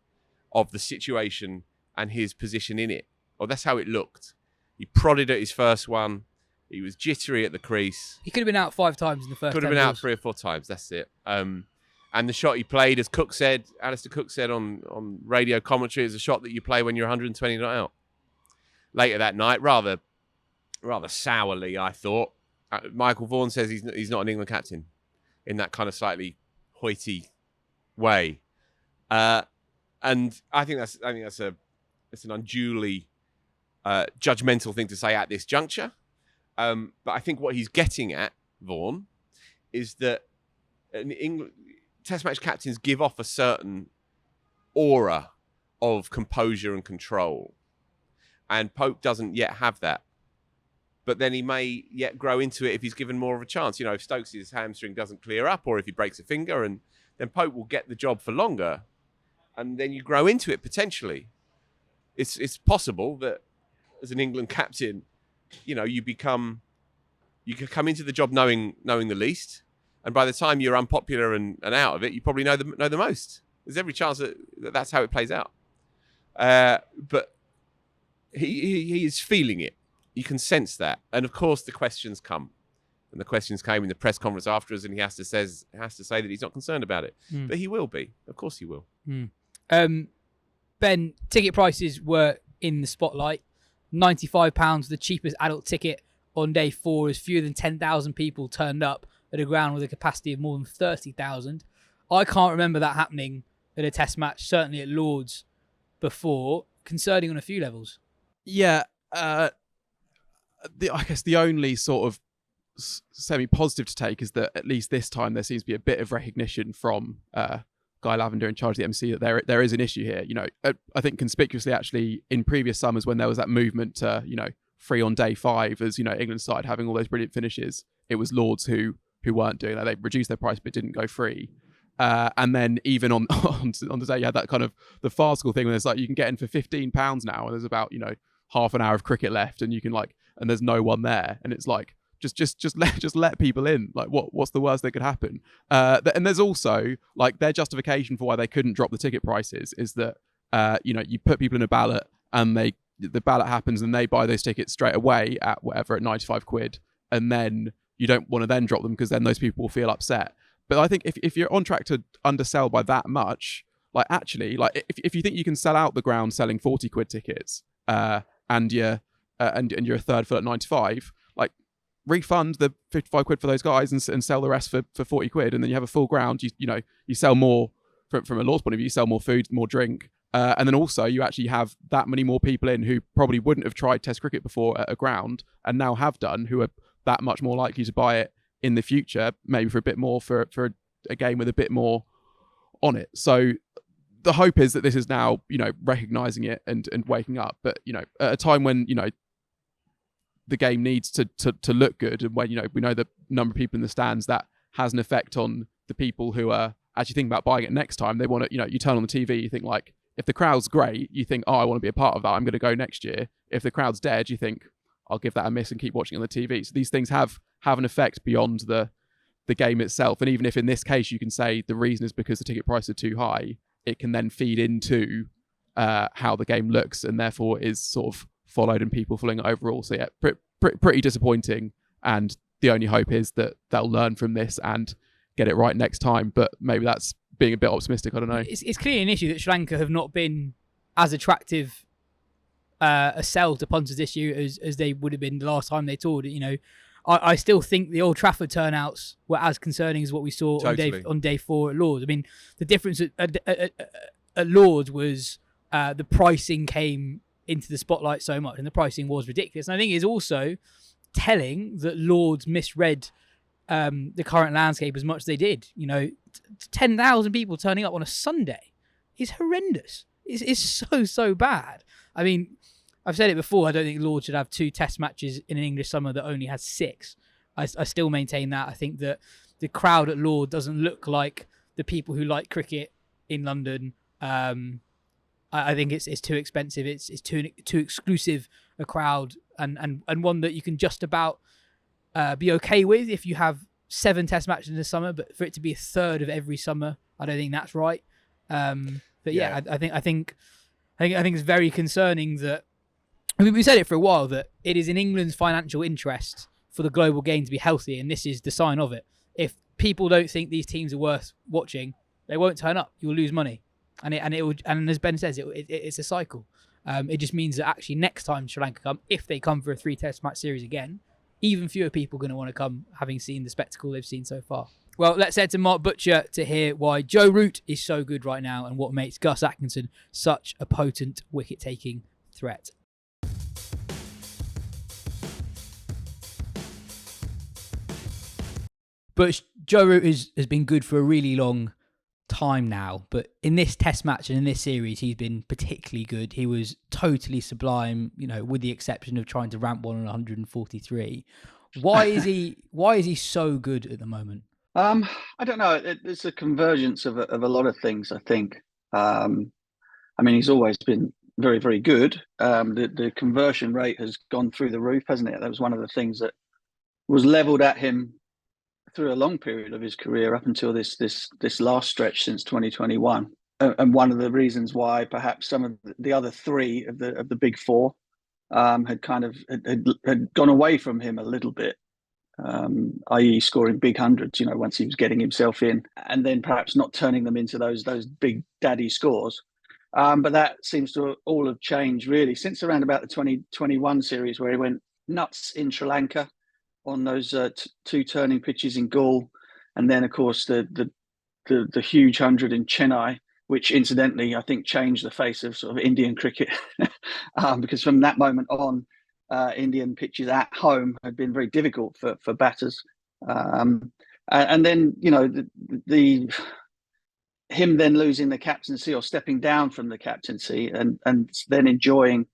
of the situation and his position in it. Or that's how it looked. He prodded at his first one. He was jittery at the crease. He could have been out 5 times in the first. Could have been out 3 or 4 times. That's it. And the shot he played, as Alistair Cook said on radio commentary, is a shot that you play when you're 120 not out. Later that night, rather sourly, I thought, Michael Vaughan says he's not an England captain, in that kind of slightly hoity way. And I think that's an unduly judgmental thing to say at this juncture. But I think what he's getting at, Vaughan, is that Test match captains give off a certain aura of composure and control. And Pope doesn't yet have that. But then he may yet grow into it if he's given more of a chance. If Stokes' hamstring doesn't clear up, or if he breaks a finger, and then Pope will get the job for longer. And then you grow into it potentially. It's possible that as an England captain, you can come into the job knowing the least, and by the time you're unpopular and out of it, you probably know the most. There's every chance that that's how it plays out. But he is feeling it. You can sense that, and of course the questions come, and the questions came in the press conference afterwards, and he has to say that he's not concerned about it, but he will be. Of course he will. Ben, ticket prices were in the spotlight. £95, the cheapest adult ticket on day 4, as fewer than 10,000 people turned up at a ground with a capacity of more than 30,000. I can't remember that happening at a test match, certainly at Lord's, before. Concerning on a few levels. Yeah, I guess the only sort of semi-positive to take is that at least this time there seems to be a bit of recognition from Guy Lavender in charge of the MC that there is an issue here. I think conspicuously actually in previous summers when there was that movement to, free on day 5 as, England started having all those brilliant finishes, it was Lords who weren't doing that. They reduced their price but didn't go free. And then even on the day you had that kind of the farcical thing where it's like you can get in for £15 now and there's about, half an hour of cricket left and you can and there's no one there. And it's like, just let people in. Like what's the worst that could happen? And there's also their justification for why they couldn't drop the ticket prices is that you put people in a ballot and the ballot happens and they buy those tickets straight away at whatever at £95, and then you don't want to then drop them because then those people will feel upset. But I think if you're on track to undersell by that much, like actually, like if you think you can sell out the ground selling 40 quid tickets, and you're a third full at 95, like refund the 55 quid for those guys and sell the rest for 40 quid, and then you have a full ground. You sell more from a Lord's point of view. You sell more food, more drink, and then also you actually have that many more people in who probably wouldn't have tried Test cricket before at a ground and now have done, who are that much more likely to buy it in the future, maybe for a bit more for a game with a bit more on it. So the hope is that this is now, recognizing it and waking up. But, at a time when, the game needs to look good, and when, we know the number of people in the stands, that has an effect on the people who are actually thinking about buying it next time. They want to, you turn on the TV, you think like, if the crowd's great, you think, oh, I want to be a part of that, I'm going to go next year. If the crowd's dead, you think, I'll give that a miss and keep watching on the TV. So these things have an effect beyond the game itself. And even if in this case you can say the reason is because the ticket prices are too high, it can then feed into how the game looks, and therefore is sort of followed and people following it overall. So yeah, pretty disappointing. And the only hope is that they'll learn from this and get it right next time. But maybe that's being a bit optimistic. I don't know. It's clearly an issue that Sri Lanka have not been as attractive a sell to punters this year as they would have been the last time they toured. I still think the Old Trafford turnouts were as concerning as what we saw Totally. on day 4 at Lords. I mean, the difference at Lords was the pricing came into the spotlight so much, and the pricing was ridiculous. And I think it's also telling that Lords misread the current landscape as much as they did. 10,000 people turning up on a Sunday is horrendous. It's so bad. I mean, I've said it before, I don't think Lords should have 2 test matches in an English summer that only has 6. I still maintain that. I think that the crowd at Lords doesn't look like the people who like cricket in London. I think it's too expensive. It's too exclusive a crowd, and one that you can just about be okay with if you have 7 test matches in the summer. But for it to be a third of every summer, I don't think that's right. But yeah, I think it's very concerning that. I mean, we said it for a while that it is in England's financial interest for the global game to be healthy, and this is the sign of it. If people don't think these teams are worth watching, they won't turn up. You'll lose money, and as Ben says, it's a cycle. It just means that actually next time Sri Lanka come, if they come for a 3 test match series again, even fewer people are going to want to come, having seen the spectacle they've seen so far. Well, let's head to Mark Butcher to hear why Joe Root is so good right now and what makes Gus Atkinson such a potent wicket-taking threat. But Joe Root has been good for a really long time now. But in this test match and in this series, he's been particularly good. He was totally sublime, with the exception of trying to ramp one on 143. Why is he so good at the moment? I don't know. It's a convergence of a lot of things, I think. I mean, he's always been very, very good. The conversion rate has gone through the roof, hasn't it? That was one of the things that was levelled at him through a long period of his career up until this last stretch since 2021, and one of the reasons why perhaps some of the other 3 of the big 4 had kind of had gone away from him a little bit, i.e. scoring big hundreds, once he was getting himself in, and then perhaps not turning them into those big daddy scores. But that seems to all have changed really since around about the 2021 series, where he went nuts in Sri Lanka on those 2 turning pitches in Gaul, and then of course the huge 100 in Chennai, which incidentally I think changed the face of sort of Indian cricket, because from that moment on, Indian pitches at home had been very difficult for batters, and then him then losing the captaincy or stepping down from the captaincy, and then enjoying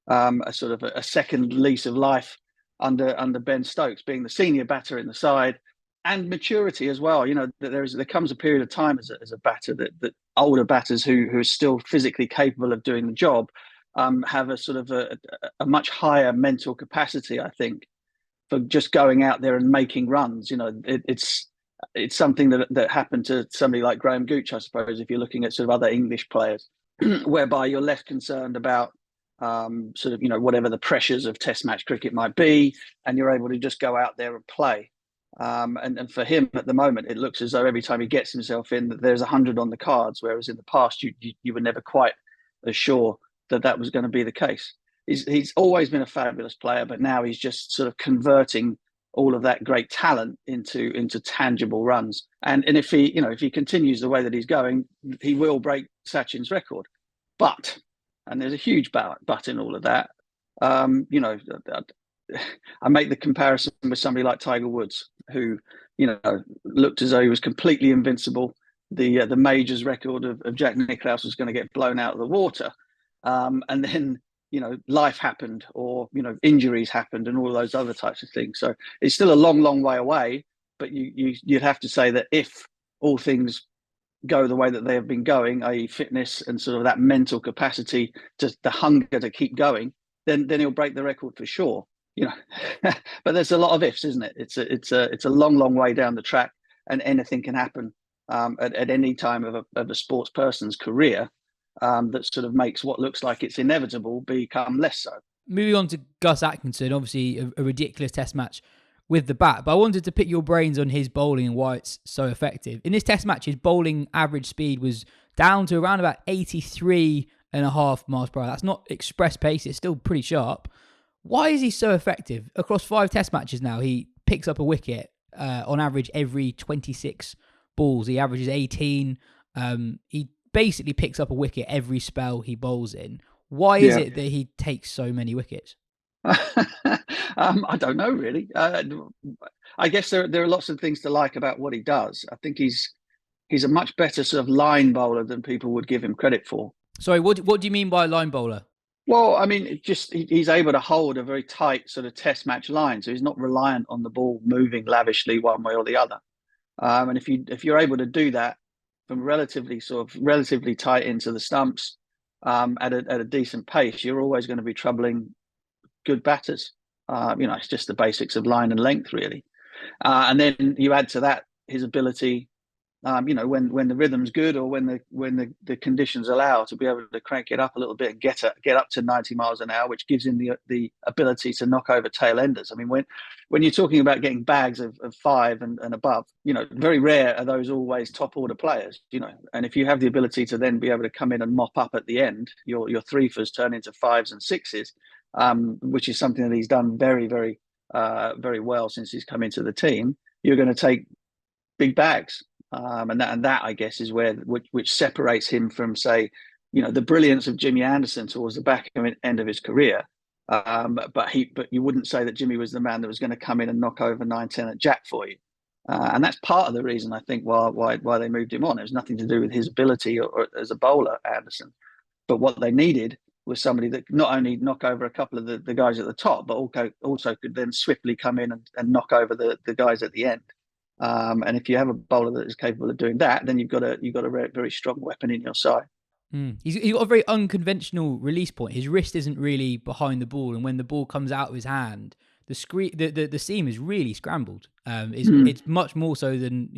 a sort of a second lease of life under Ben Stokes, being the senior batter in the side, and maturity as well. There comes a period of time as a batter that older batters who are still physically capable of doing the job have a sort of a much higher mental capacity, I think, for just going out there and making runs. It's something that happened to somebody like Graham Gooch, I suppose, if you're looking at sort of other English players, whereby you're less concerned about whatever the pressures of test match cricket might be, and you're able to just go out there and play. And for him at the moment, it looks as though every time he gets himself in, that there's 100 on the cards, whereas in the past you were never quite as sure that was going to be the case. He's always been a fabulous player, but now he's just sort of converting all of that great talent into tangible runs. And if he continues the way that he's going, he will break Sachin's record. But, and there's a huge but in all of that, I make the comparison with somebody like Tiger Woods, who, looked as though he was completely invincible. The majors record of Jack Nicklaus was going to get blown out of the water. And then, life happened, or, injuries happened, and all of those other types of things. So it's still a long, long way away. But you'd have to say that if all things go the way that they have been going, i.e. fitness and sort of that mental capacity, just the hunger to keep going, then he'll break the record for sure. But there's a lot of ifs, isn't it? It's a long, long way down the track, and anything can happen at any time of a sports person's career. That sort of makes what looks like it's inevitable become less so. Moving on to Gus Atkinson, obviously a ridiculous test match with the bat, but I wanted to pick your brains on his bowling and why it's so effective. In this test match, his bowling average speed was down to around about 83.5 miles per hour. That's not express pace, it's still pretty sharp. Why is he so effective? Across 5 test matches now, he picks up a wicket on average every 26 balls. He averages 18. He basically picks up a wicket every spell he bowls in. Why is it that he takes so many wickets? I don't know, really. I guess there are lots of things to like about what he does. I think he's a much better sort of line bowler than people would give him credit for. Sorry, what do you mean by line bowler? Well, I mean, he's able to hold a very tight sort of test match line, so he's not reliant on the ball moving lavishly one way or the other. And if you're able to do that from relatively tight into the stumps at a decent pace, you're always going to be troubling good batters. It's just the basics of line and length, really. And then you add to that his ability, when the rhythm's good, or when the conditions allow, to be able to crank it up a little bit and get up to 90 miles an hour, which gives him the ability to knock over tail enders. I mean, when you're talking about getting bags of 5 and above, very rare are those always top order players, and if you have the ability to then be able to come in and mop up at the end, your 3-fers turn into 5s and 6s, which is something that he's done very, very, very well since he's come into the team. You're going to take big bags. And that I guess is which separates him from, say, the brilliance of Jimmy Anderson towards the back end of his career. But you wouldn't say that Jimmy was the man that was going to come in and knock over 9-10 at Jack for you. And that's part of the reason, I think, why they moved him on. It was nothing to do with his ability or as a bowler, Anderson. But what they needed was somebody that not only knock over a couple of the guys at the top, but also could then swiftly come in and knock over the guys at the end. And if you have a bowler that is capable of doing that, then you've got a very strong weapon in your side. He's got a very unconventional release point. His wrist isn't really behind the ball, and when the ball comes out of his hand, the seam is really scrambled. It's much more so than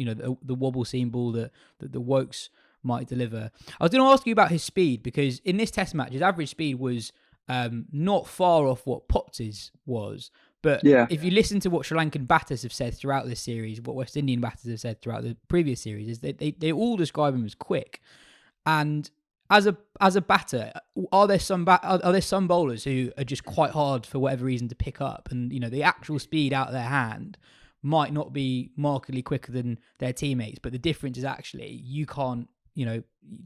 the wobble seam ball that the Wokes might deliver. I was going to ask you about his speed, because in this test match, his average speed was not far off what Potts' was. But if you listen to what Sri Lankan batters have said throughout this series, what West Indian batters have said throughout the previous series, is they all describe him as quick. And as a batter, are there some bowlers who are just quite hard for whatever reason to pick up, and the actual speed out of their hand might not be markedly quicker than their teammates, but the difference is actually you can't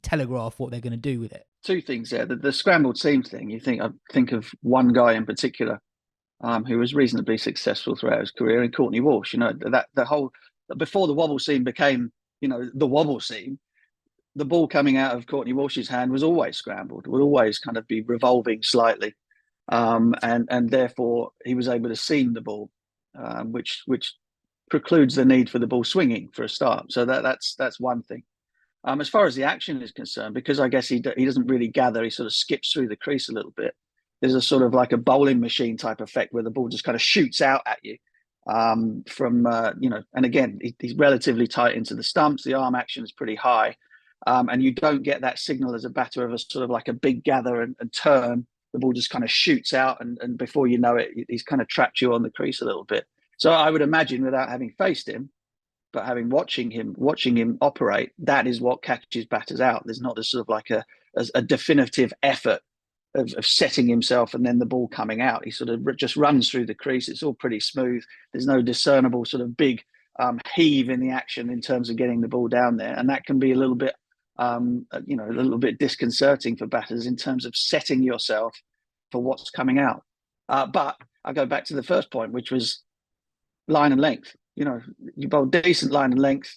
telegraph what they're going to do with it. Two things there. The scrambled seam thing. I think of one guy in particular. Who was reasonably successful throughout his career, in Courtney Walsh. That the whole, before the wobble seam became, the wobble seam, the ball coming out of Courtney Walsh's hand was always scrambled, would always kind of be revolving slightly, and therefore he was able to seam the ball, which precludes the need for the ball swinging for a start. So that's one thing. As far as the action is concerned, because I guess he doesn't really gather, he sort of skips through the crease a little bit. There's a sort of like a bowling machine type effect where the ball just kind of shoots out at you and again, he's relatively tight into the stumps. The arm action is pretty high. And you don't get that signal as a batter of a sort of like a big gather and turn. The ball just kind of shoots out, and before you know it, he's kind of trapped you on the crease a little bit. So I would imagine, without having faced him, but watching him operate, that is what catches batters out. There's not a sort of like a definitive effort of setting himself and then the ball coming out. He sort of just runs through the crease. It's all pretty smooth. There's no discernible sort of big heave in the action in terms of getting the ball down there, and that can be a little bit, a little bit disconcerting for batters in terms of setting yourself for what's coming out. But I go back to the first point, which was line and length. You bowl decent line and length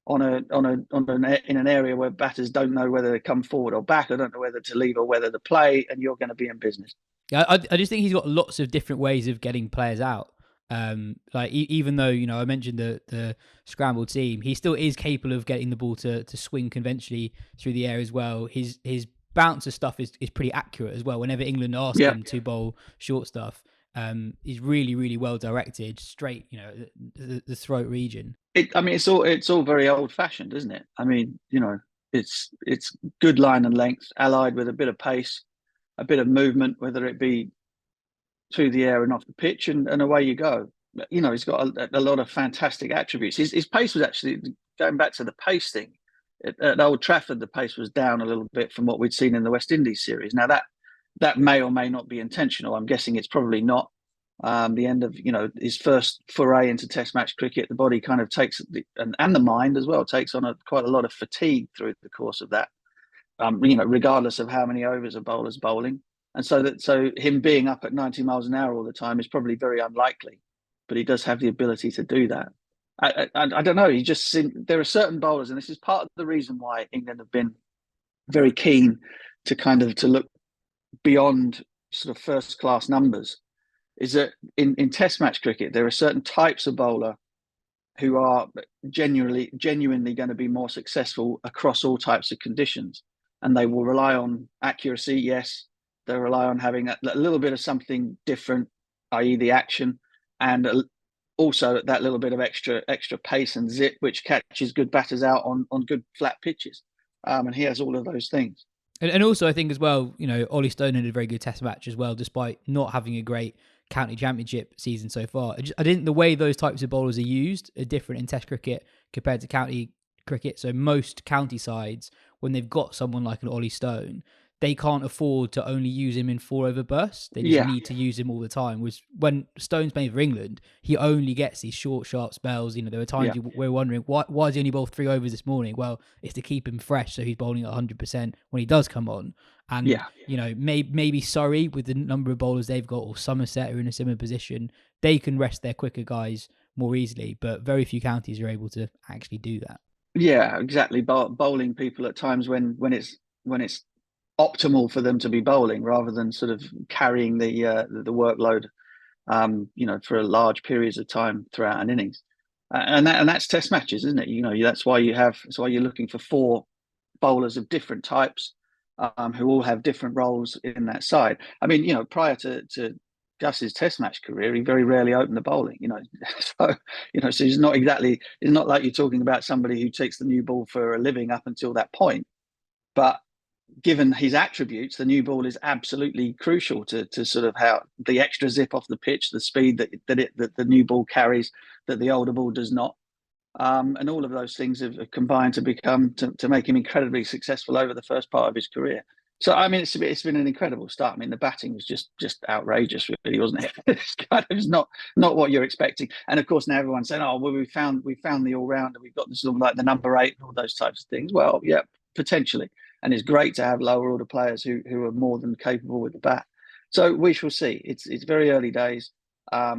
in an area where batters don't know whether to come forward or back, or don't know whether to leave or whether to play, and you're going to be in business. Yeah, I just think he's got lots of different ways of getting players out. Even though I mentioned the scramble team, he still is capable of getting the ball to swing conventionally through the air as well. His bouncer stuff is pretty accurate as well. Whenever England ask him to bowl short stuff, he's really, really well directed, straight, the throat region. It's all very old fashioned, isn't it? It's good line and length allied with a bit of pace, a bit of movement, whether it be through the air and off the pitch, and away you go. He's got a lot of fantastic attributes. His pace was actually, going back to the pace thing, at Old Trafford, the pace was down a little bit from what we'd seen in the West Indies series. Now that may or may not be intentional. I'm guessing it's probably not. The end of his first foray into Test match cricket, the body kind of takes and the mind as well takes on quite a lot of fatigue through the course of that. Regardless of how many overs a bowler's bowling, and so him being up at 90 miles an hour all the time is probably very unlikely. But he does have the ability to do that. I don't know. There are certain bowlers, and this is part of the reason why England have been very keen to look beyond sort of first class numbers. Is that in Test match cricket, there are certain types of bowler who are genuinely going to be more successful across all types of conditions, and they will rely on accuracy. Yes, they rely on having a little bit of something different, i.e. the action, and also that little bit of extra pace and zip, which catches good batters out on good flat pitches. And he has all of those things. And also, I think as well, Ollie Stone had a very good Test match as well, despite not having a great county championship season so far. I think the way those types of bowlers are used are different in Test cricket compared to county cricket. So most county sides, when they've got someone like an Ollie Stone, they can't afford to only use him in 4-over bursts. They just need to use him all the time. When Stone's playing for England, he only gets these short, sharp spells. There were times we were wondering, why has he only bowled 3 overs this morning? Well, it's to keep him fresh, so he's bowling at 100% when he does come on. And, maybe Surrey, with the number of bowlers they've got, or Somerset are in a similar position, they can rest their quicker guys more easily, but very few counties are able to actually do that. Yeah, exactly. Bowling people at times when it's optimal for them to be bowling, rather than sort of carrying the workload, for large periods of time throughout an innings, and that's Test matches, isn't it? That's why you're looking for 4 bowlers of different types, who all have different roles in that side. Prior to Gus's Test match career, he very rarely opened the bowling. So he's not like you're talking about somebody who takes the new ball for a living up until that point, but given his attributes, the new ball is absolutely crucial to sort of how the extra zip off the pitch, the speed that the new ball carries that the older ball does not, and all of those things have combined to make him incredibly successful over the first part of his career. So it's been an incredible start. The batting was just outrageous, really, wasn't it? It's kind of not what you're expecting. And of course now everyone's saying, oh well, we found the all rounder, we've got sort of like the number 8 and all those types of things. Well, yeah, potentially. And it's great to have lower order players who are more than capable with the bat. So we shall see. It's very early days.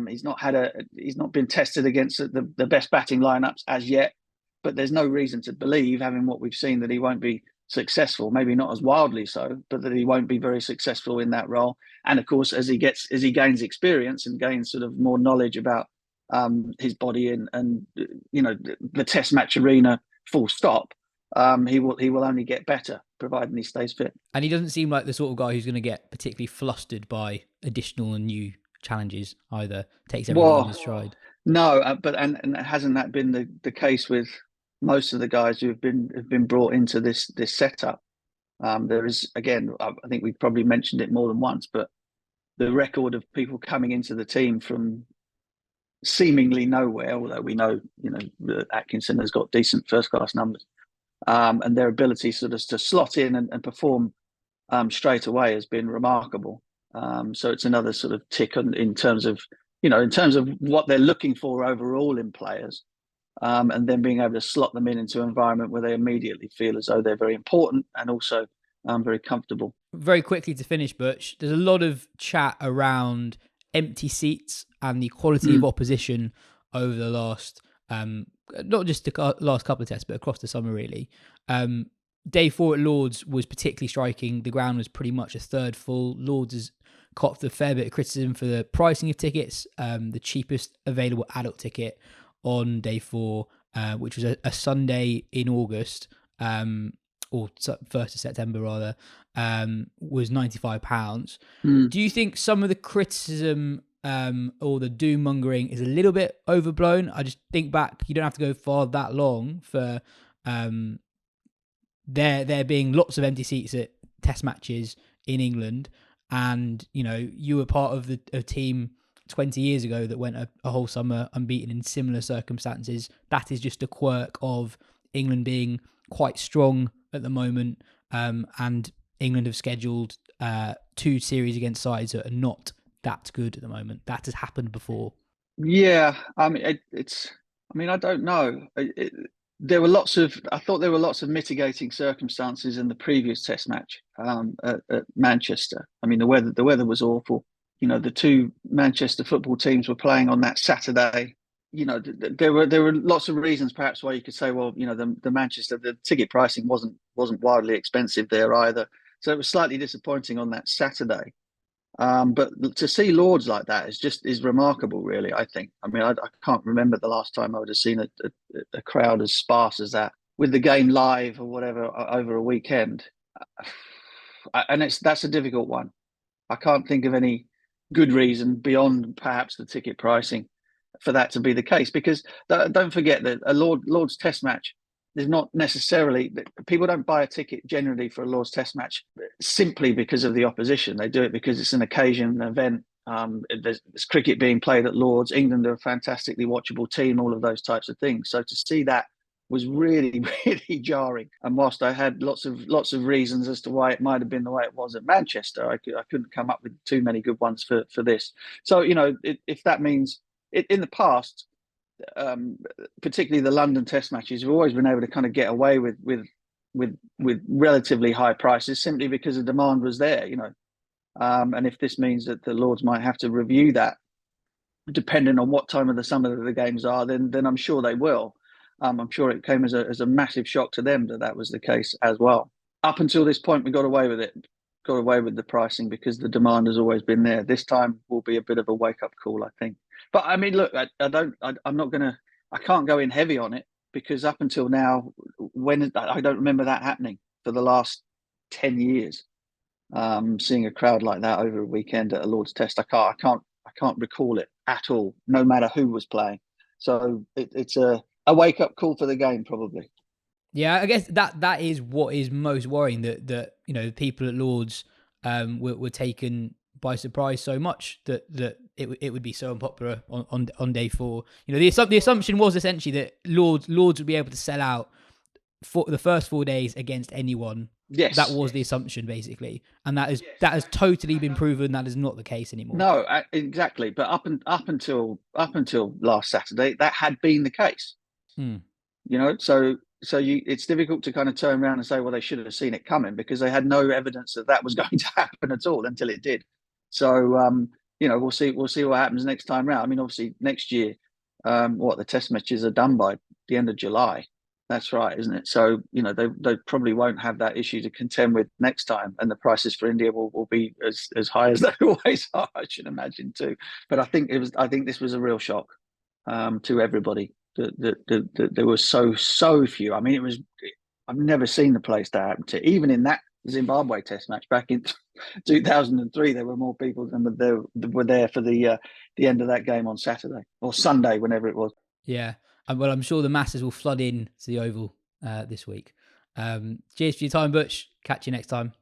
He's not been tested against the best batting lineups as yet, but there's no reason to believe, having what we've seen, that he won't be successful. Maybe not as wildly so, but that he won't be very successful in that role. And of course, as he gains experience and gains sort of more knowledge about his body and the Test match arena, full stop, he will only get better, providing he stays fit. And he doesn't seem like the sort of guy who's going to get particularly flustered by additional and new challenges either. Takes everything in his stride. No, but hasn't that been the case with most of the guys who have been brought into this setup? There is, again, I think we've probably mentioned it more than once, but the record of people coming into the team from seemingly nowhere, although we know, that Atkinson has got decent first-class numbers. And their ability sort of to slot in and perform straight away has been remarkable. So it's another sort of tick in terms of what they're looking for overall in players, and then being able to slot them into an environment where they immediately feel as though they're very important and also very comfortable. Very quickly to finish, Butch, there's a lot of chat around empty seats and the quality of opposition over the last, not just the last couple of tests, but across the summer, really. Day 4 at Lords was particularly striking. The ground was pretty much a third full. Lords has copped a fair bit of criticism for the pricing of tickets. The cheapest available adult ticket on Day 4, which was a Sunday in August, or 1st of September rather, was £95. Do you think some of the criticism or the doom mongering is a little bit overblown? I just think back, you don't have to go far that long for there being lots of empty seats at test matches in England, and you were part of a team 20 years ago that went a whole summer unbeaten in similar circumstances. That is just a quirk of England being quite strong at the moment, and England have scheduled 2 series against sides that are not that good at the moment. That has happened before. Yeah, I mean, I don't know. I thought there were lots of mitigating circumstances in the previous Test match at Manchester. I mean, the weather was awful. The 2 Manchester football teams were playing on that Saturday. There were lots of reasons perhaps why you could say, well, the ticket pricing wasn't wildly expensive there either. So it was slightly disappointing on that Saturday. But to see Lords like that is remarkable, really, I think. I mean, I can't remember the last time I would have seen a crowd as sparse as that with the game live or whatever over a weekend. And that's a difficult one. I can't think of any good reason beyond perhaps the ticket pricing for that to be the case, because don't forget that a Lord's Test match is not necessarily, people don't buy a ticket generally for a Lord's Test match simply because of the opposition. They do it because it's an occasion, an event. There's cricket being played at Lords. England are a fantastically watchable team, all of those types of things. So to see that was really, really jarring. And whilst I had lots of reasons as to why it might have been the way it was at Manchester, I couldn't come up with too many good ones for this. So, if that means in the past, particularly the London Test matches, we've always been able to kind of get away with relatively high prices simply because the demand was there, and if this means that the Lords might have to review that depending on what time of the summer the games are, then I'm sure they will. I'm sure it came as a massive shock to them that was the case as well. Up until this point, we got away with it, got away with the pricing because the demand has always been there. This time will be a bit of a wake-up call, I think. But I mean, look, I can't go in heavy on it because up until now, I don't remember that happening for the last 10 years. Seeing a crowd like that over a weekend at a Lord's Test, I can't recall it at all, no matter who was playing. So it's a wake-up call for the game, probably. Yeah, I guess that is what is most worrying, that people at Lords were taken by surprise so much that it would be so unpopular on Day 4. The assumption was essentially that Lords would be able to sell out for the first 4 days against anyone. Yes, that was the assumption basically, and that has totally been proven that is not the case anymore. No, exactly. But up until last Saturday, that had been the case. So it's difficult to kind of turn around and say, well, they should have seen it coming because they had no evidence that was going to happen at all until it did. So we'll see what happens next time round. I mean, obviously next year, the Test matches are done by the end of July. That's right, isn't it? So they probably won't have that issue to contend with next time, and the prices for India will be as high as they always are, I should imagine too. But I think this was a real shock to everybody. That there were so few. I mean, I've never seen the place that happen to. Even in that Zimbabwe Test match back in 2003, there were more people than were there for the end of that game on Saturday or Sunday, whenever it was. Yeah. Well, I'm sure the masses will flood in to the Oval this week. Cheers for your time, Butch. Catch you next time.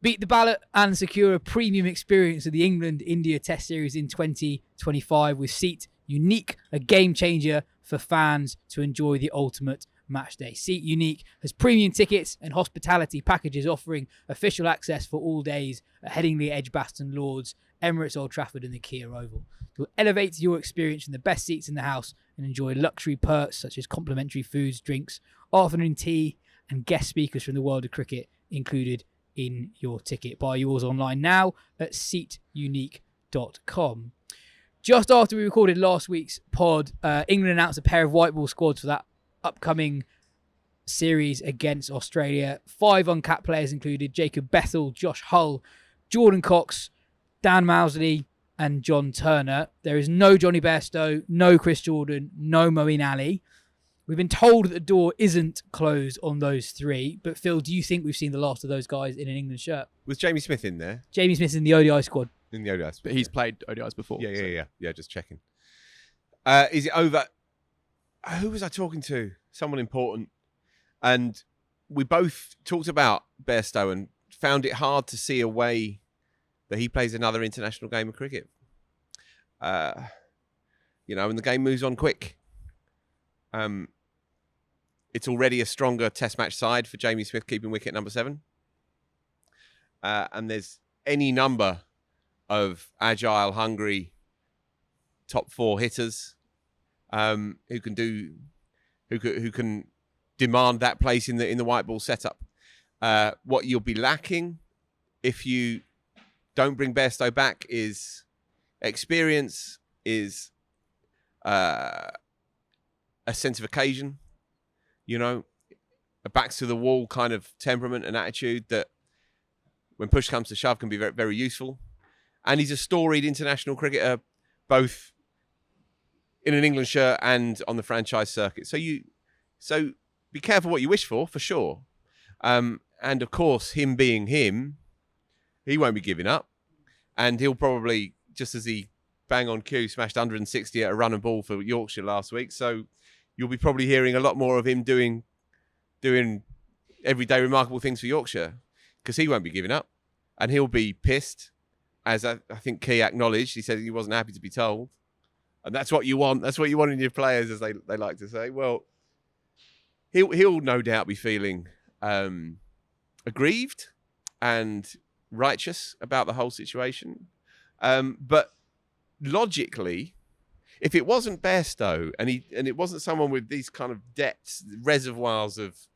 Beat the ballot and secure a premium experience of the England-India Test Series in 2025 with Seat Unique, a game changer for fans to enjoy the ultimate match day. Seat Unique has premium tickets and hospitality packages offering official access for all days at Headingley, Edgbaston, Lords, Emirates, Old Trafford and the Kia Oval. You'll elevate your experience in the best seats in the house and enjoy luxury perks such as complimentary foods, drinks, afternoon tea and guest speakers from the world of cricket included in your ticket. Buy yours online now at seatunique.com. Just after we recorded last week's pod, England announced a pair of white ball squads for that upcoming series against Australia. 5 uncapped players included Jacob Bethell, Josh Hull, Jordan Cox, Dan Mousley and John Turner. There is no Johnny Bairstow, no Chris Jordan, no Moeen Ali. We've been told that the door isn't closed on those 3, but Phil, do you think we've seen the last of those guys in an England shirt? Was Jamie Smith in there? Jamie Smith's in the ODI squad. In the ODI squad. But he's played ODIs before. Yeah, just checking. Is it over? Who was I talking to? Someone important. And we both talked about Bairstow and found it hard to see a way that he plays another international game of cricket. And the game moves on quick. It's already a stronger test match side for Jamie Smith keeping wicket number 7. And there's any number of agile, hungry top 4 hitters who can demand that place in the white ball setup. What you'll be lacking if you don't bring Bairstow back is experience, is a sense of occasion, a backs to the wall kind of temperament and attitude that when push comes to shove can be very, very useful. And he's a storied international cricketer, both in an England shirt and on the franchise circuit. So be careful what you wish for sure. And of course, him being him, he won't be giving up. And he'll probably, just as he bang on cue, smashed 160 at a run and ball for Yorkshire last week. So you'll be probably hearing a lot more of him doing everyday remarkable things for Yorkshire, because he won't be giving up. And he'll be pissed, as I think Key acknowledged. He said he wasn't happy to be told. And that's what you want. That's what you want in your players, as they like to say. Well, he'll no doubt be feeling aggrieved and righteous about the whole situation. But logically, if it wasn't Bairstow and it wasn't someone with these kind of depths, reservoirs of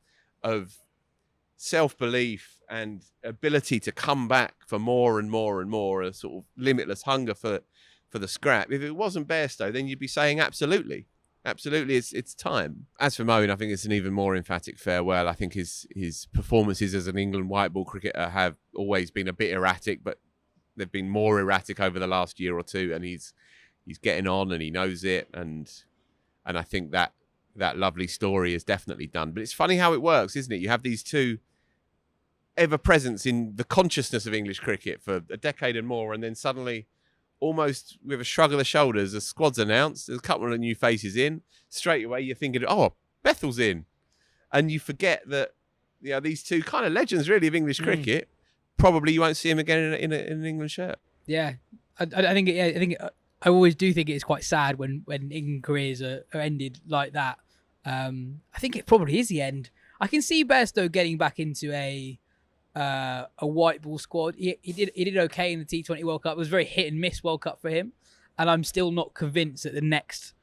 self-belief and ability to come back for more and more and more, a sort of limitless hunger for the scrap. If it wasn't Bairstow, then you'd be saying absolutely, it's time. As for Moeen, I think it's an even more emphatic farewell. I think his performances as an England white ball cricketer have always been a bit erratic, but they've been more erratic over the last year or two, and he's getting on and he knows it, and I think that lovely story is definitely done. But it's funny how it works, isn't it? You have these two ever presence in the consciousness of English cricket for a decade and more, and then suddenly, almost with a shrug of the shoulders, the squad's announced, there's a couple of new faces in, straight away you're thinking, oh, Bethel's in. And you forget that these two kind of legends really of English cricket, probably you won't see him again in an England shirt. Yeah, I always do think it's quite sad when England careers are ended like that. I think it probably is the end. I can see Bairstow getting back into a white ball squad. He did okay in the T20 World Cup. It was a very hit and miss World Cup for him, and I'm still not convinced that the next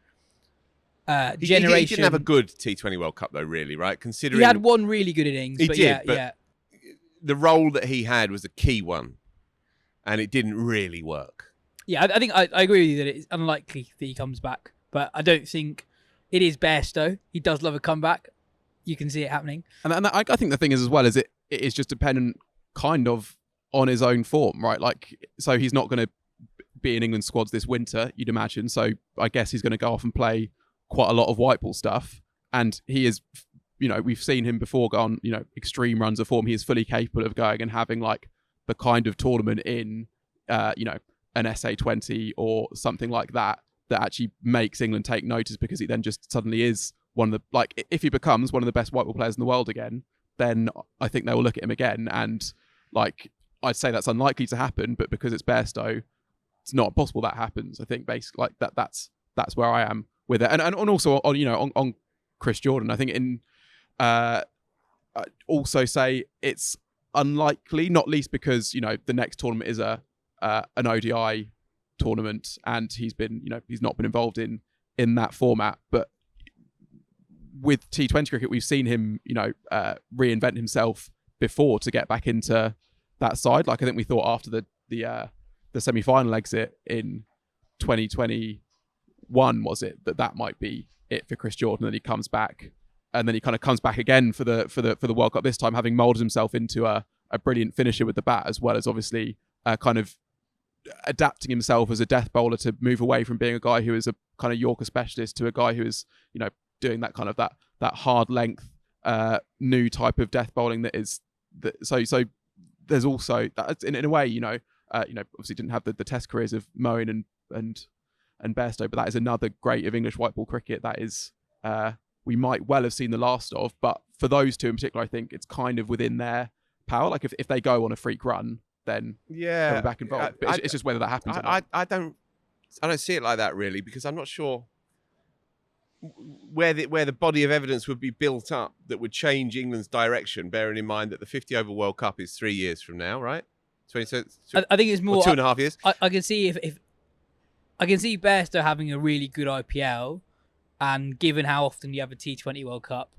generation. He didn't have a good T20 World Cup though, really, right? Considering he had one really good innings, but the role that he had was a key one, and it didn't really work. Yeah, I think I agree with you that it's unlikely that he comes back, but I don't think it is Bairstow. He does love a comeback. You can see it happening. And I think the thing is as well is it is just dependent kind of on his own form, right? Like, so he's not going to be in England squads this winter, you'd imagine. So I guess he's going to go off and play quite a lot of white ball stuff. And he is, we've seen him before go on, extreme runs of form. He is fully capable of going and having like the kind of tournament in, an SA20 or something like that actually makes England take notice, because he then just suddenly is one of the, if he becomes one of the best white ball players in the world again, then I think they will look at him again. And I'd say that's unlikely to happen, but because it's Bairstow, it's not possible that happens. I think basically like that's where I am with it, and also on Chris Jordan, I think I'd also say it's unlikely, not least because the next tournament is an ODI tournament, and he's not been involved in that format. But with T20 cricket, we've seen him reinvent himself before to get back into that side. Like I think we thought after the semi-final exit in 2021, was it that might be it for Chris Jordan, and he comes back, and then he kind of comes back again for the World Cup this time, having moulded himself into a brilliant finisher with the bat, as well as obviously kind of adapting himself as a death bowler to move away from being a guy who is a kind of Yorker specialist to a guy who is doing that kind of that hard length new type of death bowling so there's also that in a way obviously didn't have the test careers of Moeen and Bairstow, but that is another great of English white ball cricket that is we might well have seen the last of. But for those two in particular, I think it's kind of within their power. Like if they go on a freak run, then they'll be back involved. But it's just whether that happens. I don't see it like that really, because I'm not sure where the body of evidence would be built up that would change England's direction, bearing in mind that the 50 over World Cup is 3 years from now, right? I think it's more 2.5 years. I can see if I can see Bairstow having a really good IPL, and given how often you have a T20 World Cup,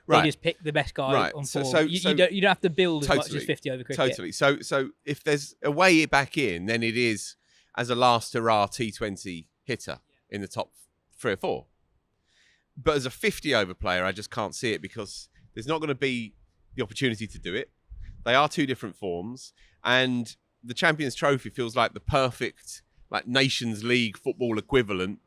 they just pick the best guy on form. You don't have to build as much as 50 over cricket. Totally. So if there's a way back in, then it is as a last hurrah T20 hitter in the top 3 or 4. But as a 50 over player, I just can't see it, because there's not going to be the opportunity to do it. They are two different forms, and the Champions Trophy feels like the perfect Nations League football equivalent,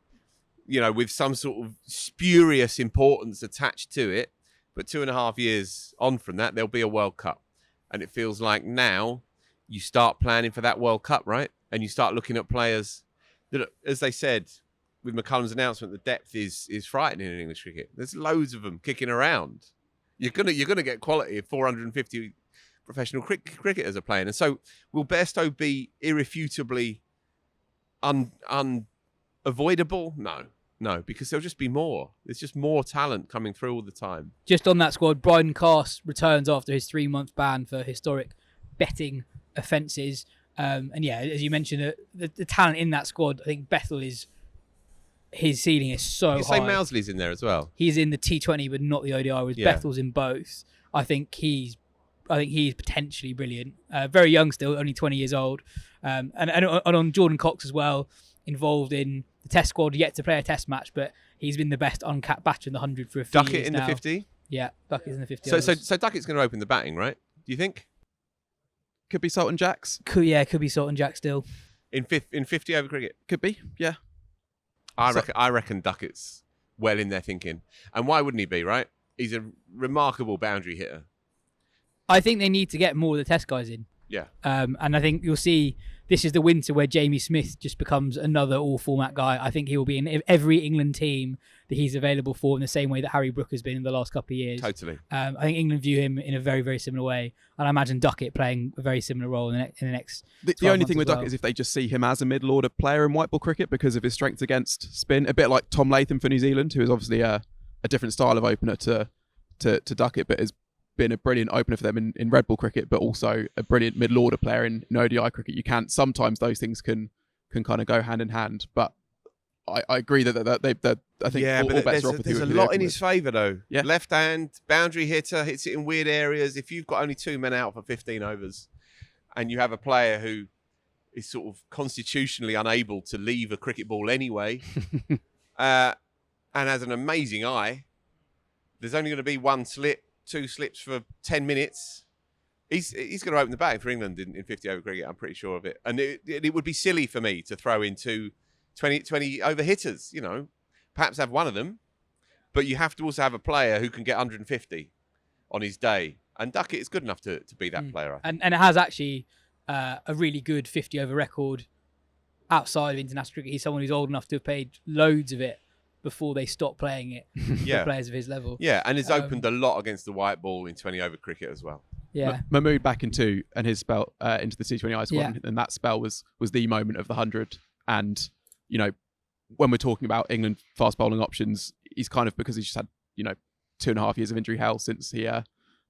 with some sort of spurious importance attached to it. But 2.5 years on from that, there'll be a World Cup. And it feels like now you start planning for that World Cup, right? And you start looking at players that, as they said with McCullum's announcement, the depth is frightening in English cricket. There's loads of them kicking around. You're gonna get quality of 450 professional cricketers are playing. And so will Bairstow be irrefutably unavoidable? No, because there'll just be more. There's just more talent coming through all the time. Just on that squad, Bryden Carse returns after his 3-month ban for historic betting offences. And yeah, as you mentioned, the talent in that squad, I think his ceiling is so high. You say Mousley's in there as well? He's in the T20, but not the ODI, whereas Bethel's in both. I think he's potentially brilliant. Very young still, only 20 years old. And on Jordan Cox as well, involved in the test squad, yet to play a test match, but he's been the best uncapped batter in the 100 for a few years now. Duckett in the 50? Yeah, Duckett's in the 50. So Duckett's going to open the batting, right? Do you think? Could be Sultan Jacks. Could be Sultan Jack still. In 50 over cricket? Could be, yeah. I reckon Duckett's well in their thinking. And why wouldn't he be, right? He's a remarkable boundary hitter. I think they need to get more of the test guys in. Yeah. And I think you'll see this is the winter where Jamie Smith just becomes another all-format guy. I think he will be in every England team that he's available for, in the same way that Harry Brook has been in the last couple of years. Totally. I think England view him in a very, very similar way. And I imagine Duckett playing a very similar role in the next The only thing with Duckett is if they just see him as a middle-order player in white ball cricket because of his strength against spin, a bit like Tom Latham for New Zealand, who is obviously a different style of opener to Duckett, but has been a brilliant opener for them in red ball cricket, but also a brilliant middle order player in ODI cricket. You can't, sometimes those things can kind of go hand in hand, but I agree that I think all bets are off with there's you. There's a lot in his favour though. Yeah. Left hand, boundary hitter, hits it in weird areas. If you've got only 2 men out for 15 overs and you have a player who is sort of constitutionally unable to leave a cricket ball anyway, and has an amazing eye, there's only going to be 1 slip, 2 slips for 10 minutes. He's going to open the batting for England in 50 over cricket. I'm pretty sure of it. And it would be silly for me to throw in 2 20 over hitters. Perhaps have one of them, but you have to also have a player who can get 150 on his day. And Duckett is good enough to be that player. And it has actually a really good 50 over record outside of international cricket. He's someone who's old enough to have played loads of it before they stop playing it for players of his level. Yeah, and has opened a lot against the white ball in 20 over cricket as well. Yeah. Mahmood back in 2 and his spell into the T20I squad, and that spell was the moment of the 100. And when we're talking about England fast bowling options, he's kind of, because he's just had 2.5 years of injury hell since he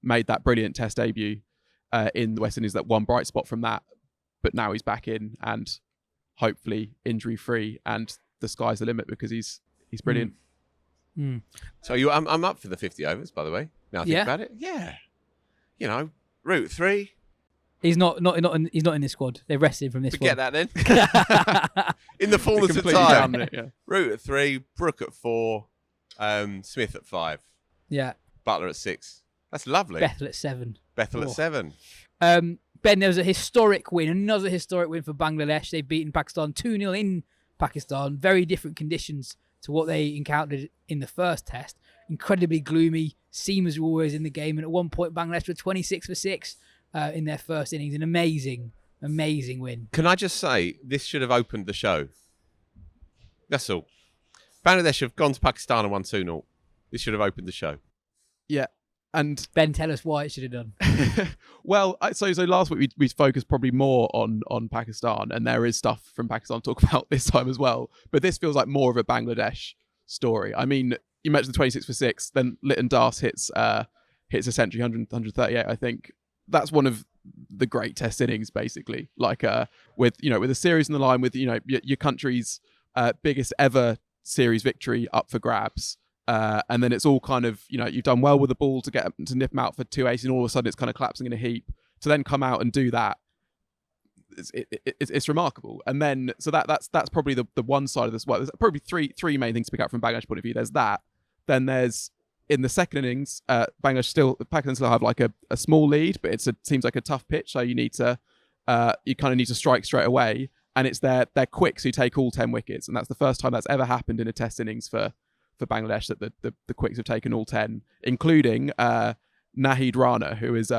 made that brilliant Test debut in the West Indies. That one bright spot from that, but now he's back in and hopefully injury free, and the sky's the limit because he's brilliant. So I'm up for the 50 overs, by the way. Now I think about it. Yeah. Route 3. He's not in this squad. They rested him from this Forget squad. that then. In the fullness of time. Yeah. Route at 3, Brook at 4, Smith at 5. Yeah. Butler at 6. That's lovely. Bethel at 7. Bethel at 7. Ben, there was a historic win, another historic win for Bangladesh. They've beaten Pakistan 2-0 in Pakistan. Very different conditions to what they encountered in the first test. Incredibly gloomy. Seamers were always in the game. And at one point, Bangladesh were 26 for 6 in their first innings. An amazing win. Can I just say, this should have opened the show. That's all. Bangladesh have gone to Pakistan and won 2-0. This should have opened the show. Yeah. And Ben, tell us why it should have done. Well, so last week we focused probably more on Pakistan, and there is stuff from Pakistan to talk about this time as well. But this feels like more of a Bangladesh story. I mean, you mentioned the 26 for 6, then Lytton Das hits a century, 138, I think. That's one of the great Test innings, basically. Like with a series in the line, with your country's biggest ever series victory up for grabs. And then it's all kind of, you've done well with the ball to nip them out for 280, and all of a sudden it's kind of collapsing in a heap. To then come out and do that, it's remarkable. And then, so that's probably the one side of this. Well, there's probably three main things to pick up from Bangladesh point of view. There's that. Then there's, in the second innings, Pakistan still have like a small lead, but it seems like a tough pitch. So you kind of need to strike straight away. And it's their quicks who take all 10 wickets. And that's the first time that's ever happened in a Test innings for Bangladesh, that the quicks have taken all 10, including Nahid Rana, who is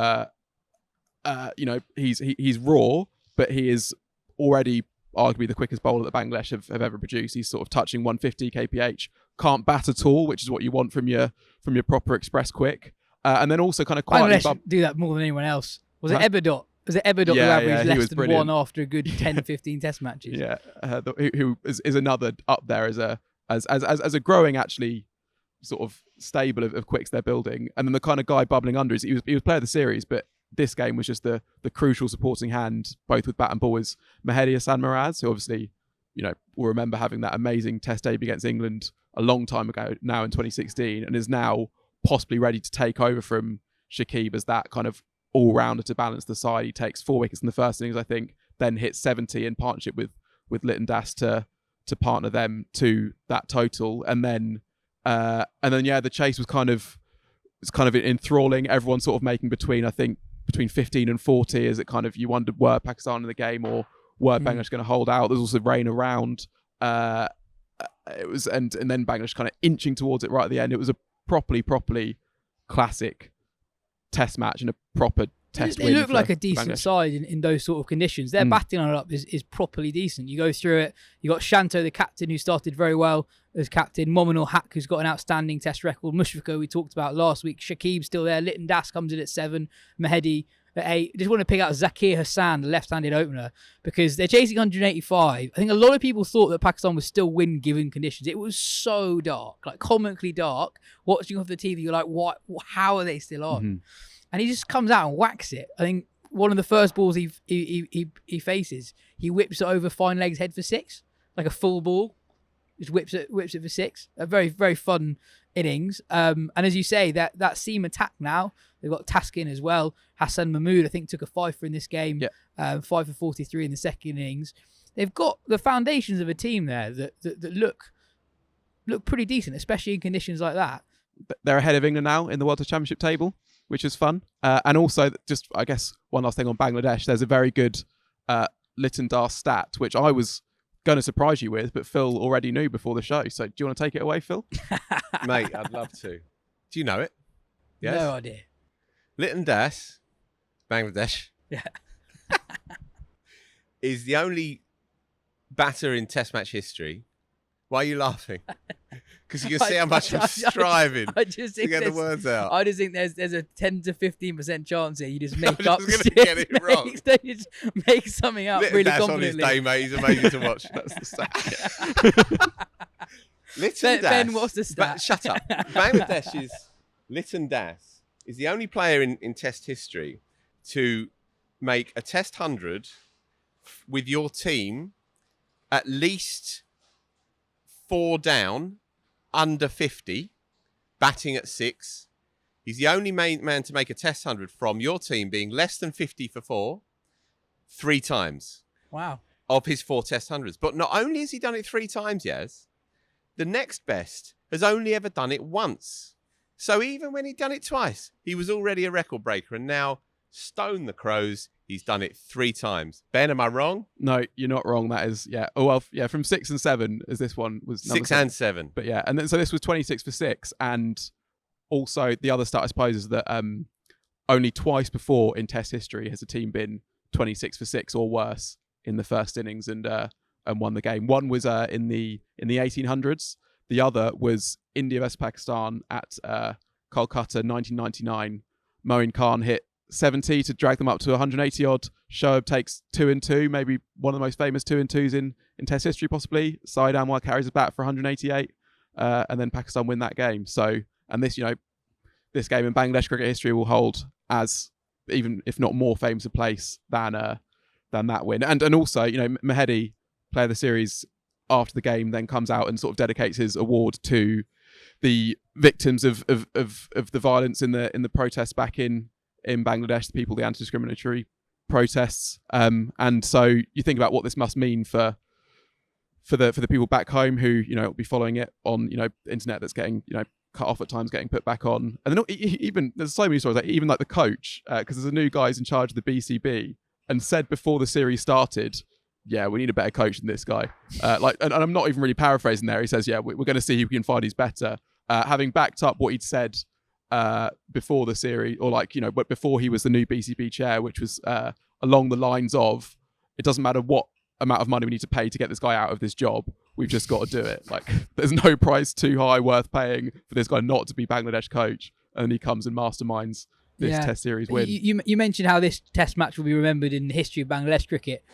he's raw, but he is already arguably the quickest bowler that Bangladesh have ever produced. He's sort of touching 150 kph, can't bat at all, which is what you want from your proper express quick, and then also kind of quietly Bangladesh do that more than anyone else. Was it Eberdot? Was it Eberdot who averaged less than brilliant. 1 after a good 10, 15 Test matches? Yeah, who is another up there as a growing, actually, sort of stable of quicks they're building. And then the kind of guy bubbling under he was player of the series, but this game was just the crucial supporting hand, both with bat and ball, is Mahedi Hassan Miraz, who obviously, will remember having that amazing Test debut against England a long time ago, now in 2016, and is now possibly ready to take over from Shakib as that kind of all-rounder to balance the side. He takes 4 wickets in the first innings, I think, then hits 70 in partnership with Lytton Das to partner them to that total. And then the chase was kind of enthralling. Everyone sort of making between 15 and 40, as it kind of, you wondered, were Pakistan in the game or were Bangladesh going to hold out? There's also rain around. It was, and then Bangladesh kind of inching towards it right at the end. It was a properly classic Test match and a proper Test win. They look like a decent Bangladesh side in those sort of conditions. Their batting lineup is properly decent. You go through it, you got Shanto, the captain, who started very well as captain. Mominul Haq, who's got an outstanding Test record. Mushrika, we talked about last week. Shakib still there. Lytton Das comes in at 7. Mahedi at 8. I just want to pick out Zakir Hassan, the left-handed opener, because they're chasing 185. I think a lot of people thought that Pakistan would still win given conditions. It was so dark, like comically dark. Watching off the TV, you're like, what? How are they still on? Mm-hmm. And he just comes out and whacks it. I think one of the first balls he faces, he whips it over fine legs head for 6, like a full ball. Just whips it for 6. A very, very fun innings. And as you say, that seam attack now, they've got Taskin as well. Hassan Mahmood, I think, took a 5 in this game. Yeah. 5 for 43 in the second innings. They've got the foundations of a team there that look pretty decent, especially in conditions like that. They're ahead of England now in the World Test Championship table, which is fun. And also, just, I guess, one last thing on Bangladesh, there's a very good Lytton Das stat, which I was going to surprise you with, but Phil already knew before the show. So do you want to take it away, Phil? Mate, I'd love to. Do you know it? Yes? No idea. Lytton Das, Bangladesh, is the only batter in Test match history Why are you laughing? Because you can see how much I'm striving I just to think get the words out. I just think there's a 10 to 15% chance here you just make I'm up just gonna get it wrong. You just make something up Little really Dash on his confidently. day, mate. He's amazing to watch. That's the stat. Litton Dash. Ben, what's the stat? Shut up. Bangladesh's Litton Dash is the only player in Test history to make a Test 100 with your team at least 4 down, under 50, batting at 6. He's the only man to make a Test 100 from your team being less than 50 for 4, 3 times. Wow. Of his 4 Test 100s. But not only has he done it 3 times, yes, the next best has only ever done it once. So even when he'd done it twice, he was already a record breaker. And now, stone the Crows, he's done it 3 times. Ben, am I wrong? No, you're not wrong. That is, yeah. Oh, well, yeah, from 6 and 7, as this one was. 6 and 7. But yeah, and then so this was 26 for 6. And also the other stat, I suppose, is that only twice before in Test history has a team been 26 for 6 or worse in the first innings and won the game. One was in the 1800s. The other was India vs Pakistan at Kolkata 1999. Moeen Khan hit 70 to drag them up to 180 odd. Shoaib takes 2 and 2, maybe one of the most famous 2 and 2s in Test history, possibly. Saeed Anwar carries a bat for 188, and then Pakistan win that game. So, and this, this game in Bangladesh cricket history will hold as, even if not more famous a place than that win. And also, Mahedi, player of the series, after the game, then comes out and sort of dedicates his award to the victims of the violence in the protests back in Bangladesh, the anti-discriminatory protests. And so you think about what this must mean for the people back home who will be following it on internet that's getting cut off at times, getting put back on. And then even there's so many stories, like even like the coach, because there's a new guy who's in charge of the BCB, and said before the series started, yeah, we need a better coach than this guy. And I'm not even really paraphrasing there. He says, yeah, we're going to see who we can find who's better. Having backed up what he'd said before the series, or but before he was the new BCB chair, which was along the lines of, it doesn't matter what amount of money we need to pay to get this guy out of this job, we've just got to do it. Like, there's no price too high worth paying for this guy not to be Bangladesh coach. And then he comes and masterminds this Test series win. You mentioned how this Test match will be remembered in the history of Bangladesh cricket.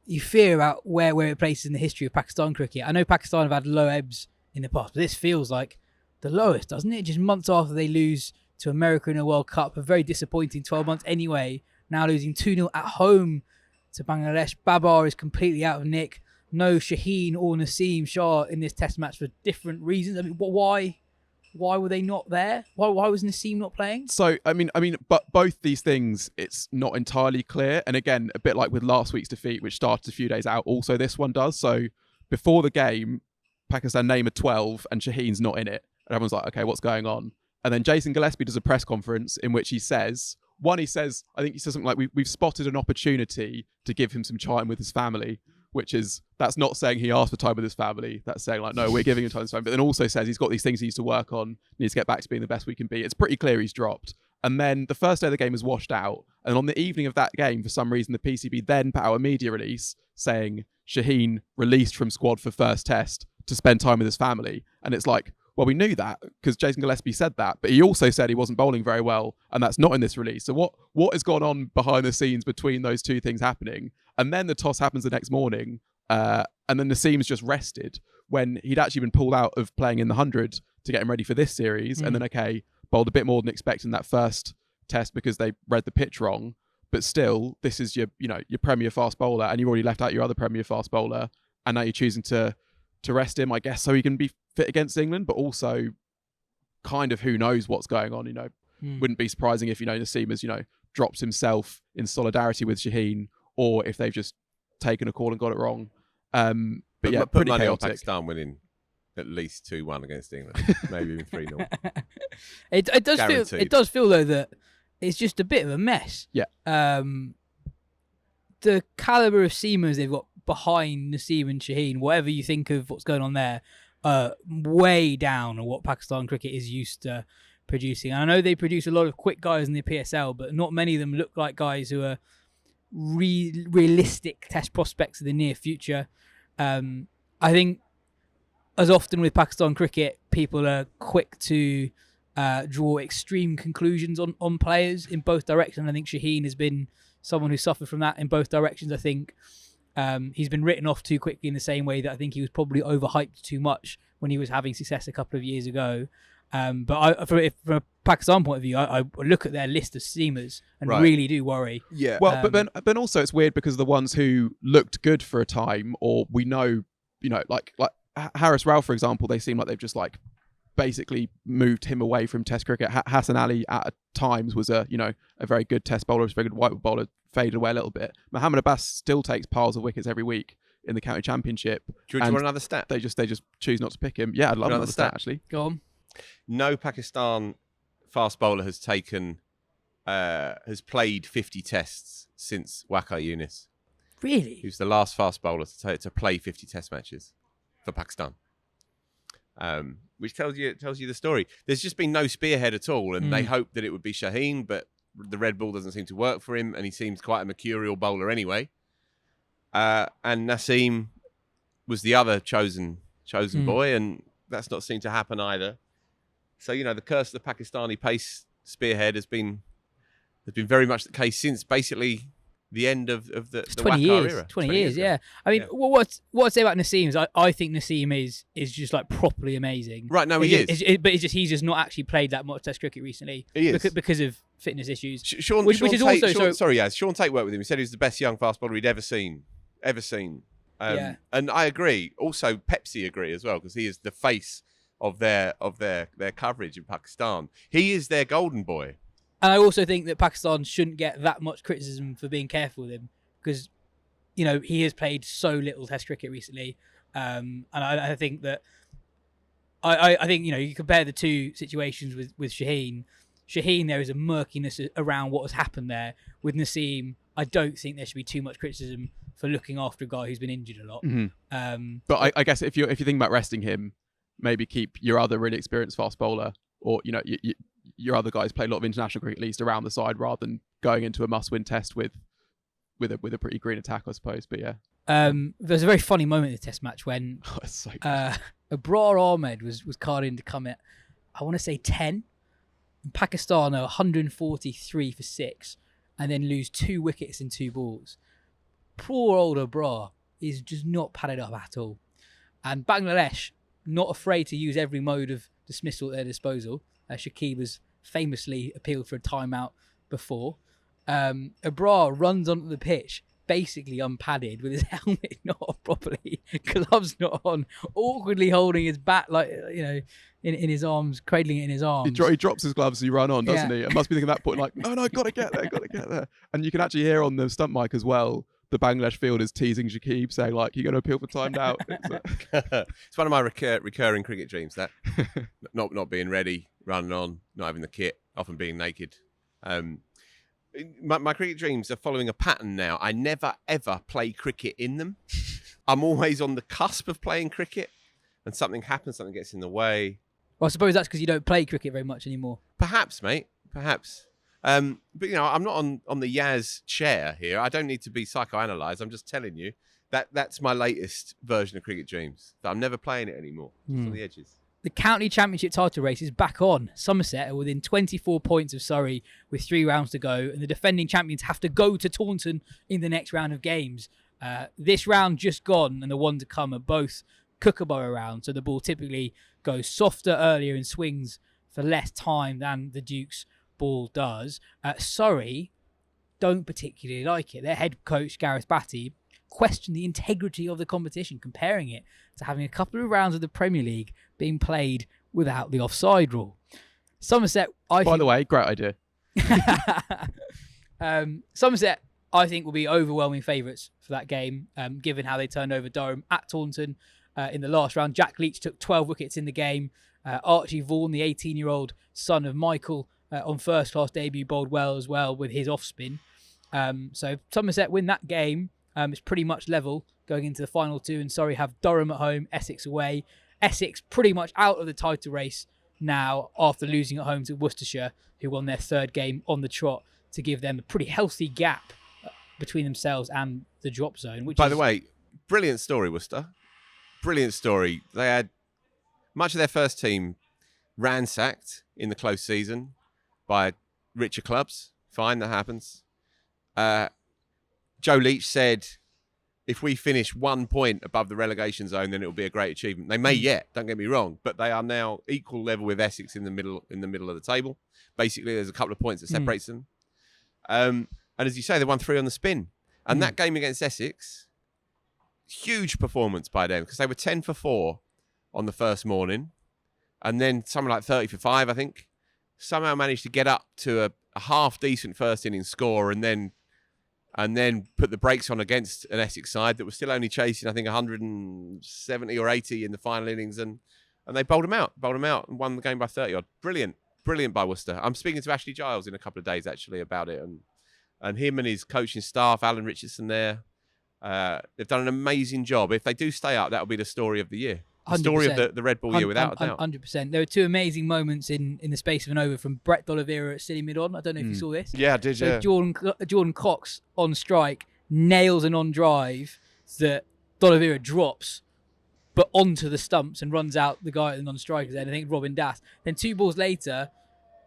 You fear about where it places in the history of Pakistan cricket. I know Pakistan have had low ebbs in the past, but this feels like the lowest, doesn't it? Just months after they lose to America in a World Cup, a very disappointing 12 months anyway, now losing 2-0 at home to Bangladesh. Babar is completely out of nick. No Shaheen or Naseem Shah in this Test match for different reasons. I mean, why were they not there? Why was Naseem not playing? So, I mean, but both these things, it's not entirely clear. And again, a bit like with last week's defeat, which started a few days out, also this one does. So before the game, Pakistan name a 12 and Shaheen's not in it. And everyone's like, okay, what's going on? And then Jason Gillespie does a press conference in which he says something like, we've spotted an opportunity to give him some time with his family, that's not saying he asked for time with his family. That's saying like, no, we're giving him time with his family. But then also says he's got these things he needs to work on, needs to get back to being the best we can be. It's pretty clear he's dropped. And then the first day of the game was washed out. And on the evening of that game, for some reason, the PCB then put out a media release saying Shaheen released from squad for first Test to spend time with his family. And it's like, well, we knew that because Jason Gillespie said that, but he also said he wasn't bowling very well, and that's not in this release. So what has gone on behind the scenes between those two things happening? And then the toss happens the next morning, and then Naseem's just rested when he'd actually been pulled out of playing in the 100 to get him ready for this series, and then bowled a bit more than expected in that first Test because they read the pitch wrong. But still, this is your premier fast bowler, and you've already left out your other premier fast bowler, and now you're choosing to rest him, I guess, so he can be fit against England, but also kind of who knows what's going on. Wouldn't be surprising if Naseem has dropped himself in solidarity with Shaheen, or if they've just taken a call and got it wrong. But yeah, put pretty money chaotic. on Pakistan winning at least 2-1 against England, maybe even 3-0. It does feel though that it's just a bit of a mess. Yeah. The caliber of seamers they've got behind Naseem and Shaheen, whatever you think of what's going on there, way down on what Pakistan cricket is used to producing. And I know they produce a lot of quick guys in the PSL, but not many of them look like guys who are realistic Test prospects in the near future. I think as often with Pakistan cricket, people are quick to draw extreme conclusions on players in both directions. I think Shaheen has been someone who suffered from that in both directions. I think he's been written off too quickly in the same way that I think he was probably overhyped too much when he was having success a couple of years ago. But from a Pakistan point of view, I look at their list of seamers and really do worry. Yeah. Well, but also it's weird because the ones who looked good for a time, or we know, like Harris Rao, for example, they seem like they've just like basically moved him away from Test cricket. Hassan Ali at times was a very good Test bowler, was a very good white bowler, faded away a little bit. Mohammed Abbas still takes piles of wickets every week in the county championship. Do you want another stat? They just choose not to pick him. Yeah, I'd love another stat actually. Go on. No Pakistan fast bowler has played 50 tests since Walker and Yas. Really? He was the last fast bowler to play 50 test matches for Pakistan. Which tells you the story. There's just been no spearhead at all, and they hoped that it would be Shaheen, but the red ball doesn't seem to work for him, and he seems quite a mercurial bowler anyway. And Naseem was the other chosen boy, and that's not seemed to happen either. So the curse of the Pakistani pace spearhead has been very much the case since basically the end of the 20 years era. 20 years, yeah. I mean, what I'd say about Naseem is I think Naseem is just like properly amazing. Right, no, he is. But he's just not actually played that much Test cricket recently. He is. Because of fitness issues. Sean Tate worked with him. He said he was the best young fast bowler he'd ever seen. And I agree. Also, Pepsi agree as well, because he is the face of their coverage in Pakistan. He is their golden boy. And I also think that Pakistan shouldn't get that much criticism for being careful with him, because he has played so little Test cricket recently, and I think that I think you compare the two situations with Shaheen. Shaheen, there is a murkiness around what has happened there. With Naseem, I don't think there should be too much criticism for looking after a guy who's been injured a lot. Mm-hmm. But I guess if you think about resting him, maybe keep your other really experienced fast bowler, or your other guys play a lot of international cricket at least around the side, rather than going into a must-win test with a pretty green attack, I suppose. But yeah, there's a very funny moment in the Test match when Abrar Ahmed was carded in to come at, I want to say 10. And Pakistan are 143 for 6, and then lose 2 wickets in 2 balls. Poor old Abrar is just not padded up at all, and Bangladesh not afraid to use every mode of dismissal at their disposal. Shakib has famously appealed for a timeout before. Abrar runs onto the pitch, basically unpadded, with his helmet not on properly, gloves not on, awkwardly holding his bat in his arms, cradling it in his arms. He drops his gloves as he run on, doesn't he? It must be thinking at that point, like, no, gotta get there. And you can actually hear on the stump mic as well, the Bangladesh fielders teasing Shakib, saying like, "You're going to appeal for timed out." It's one of my recurring cricket dreams, that not being ready, running on, not having the kit, often being naked. My cricket dreams are following a pattern now. I never ever play cricket in them. I'm always on the cusp of playing cricket, and something happens, something gets in the way. Well, I suppose that's because you don't play cricket very much anymore. Perhaps, mate. Perhaps. But I'm not on the Yas chair here. I don't need to be psychoanalyzed. I'm just telling you that's my latest version of cricket dreams. That I'm never playing it anymore. Just on the edges. The county championship title race is back on. Somerset are within 24 points of Surrey with 3 rounds to go, and the defending champions have to go to Taunton in the next round of games. This round just gone, and the one to come are both Kookaburra rounds, so the ball typically goes softer earlier and swings for less time than the Duke's ball does. Surrey don't particularly like it. Their head coach, Gareth Batty, questioned the integrity of the competition, comparing it to having a couple of rounds of the Premier League being played without the offside rule. Somerset, by the way, great idea. Somerset, I think, will be overwhelming favourites for that game, given how they turned over Durham at Taunton in the last round. Jack Leach took 12 wickets in the game. Archie Vaughan, the 18-year-old son of Michael, on first-class debut, bowled well as well with his off-spin. So if Somerset win that game, it's pretty much level going into the final 2, and Surrey have Durham at home, Essex away. Essex pretty much out of the title race now after losing at home to Worcestershire, who won their 3rd game on the trot to give them a pretty healthy gap between themselves and the drop zone. By the way, brilliant story, Worcester. Brilliant story. They had much of their first team ransacked in the close season by richer clubs. Fine, that happens. Joe Leach said, if we finish 1 point above the relegation zone, then it will be a great achievement. They may yet, don't get me wrong, but they are now equal level with Essex in the middle of the table. Basically, there's a couple of points that separates them. And as you say, they won 3 on the spin. And that game against Essex, huge performance by them, because they were 10 for 4 on the first morning, and then something like 30 for 5, I think. Somehow managed to get up to a half decent first inning score, and then put the brakes on against an Essex side that was still only chasing, I think, 170 or 80 in the final innings, and they bowled them out, and won the game by 30 odd. Brilliant by Worcester. I'm speaking to Ashley Giles in a couple of days actually about it, and him and his coaching staff, Alan Richardson there, they've done an amazing job. If they do stay up, that'll be the story of the year. The story of the Red Bull year, without a doubt. 100%. There were 2 amazing moments in the space of an over from Brett D'Oliveira at City Mid-On. I don't know if you saw this. Yeah, I did, so yeah. Jordan Cox on strike nails an on-drive that D'Oliveira drops, but onto the stumps and runs out the guy at the non-strikers end. I think Robin Das. Then 2 balls later,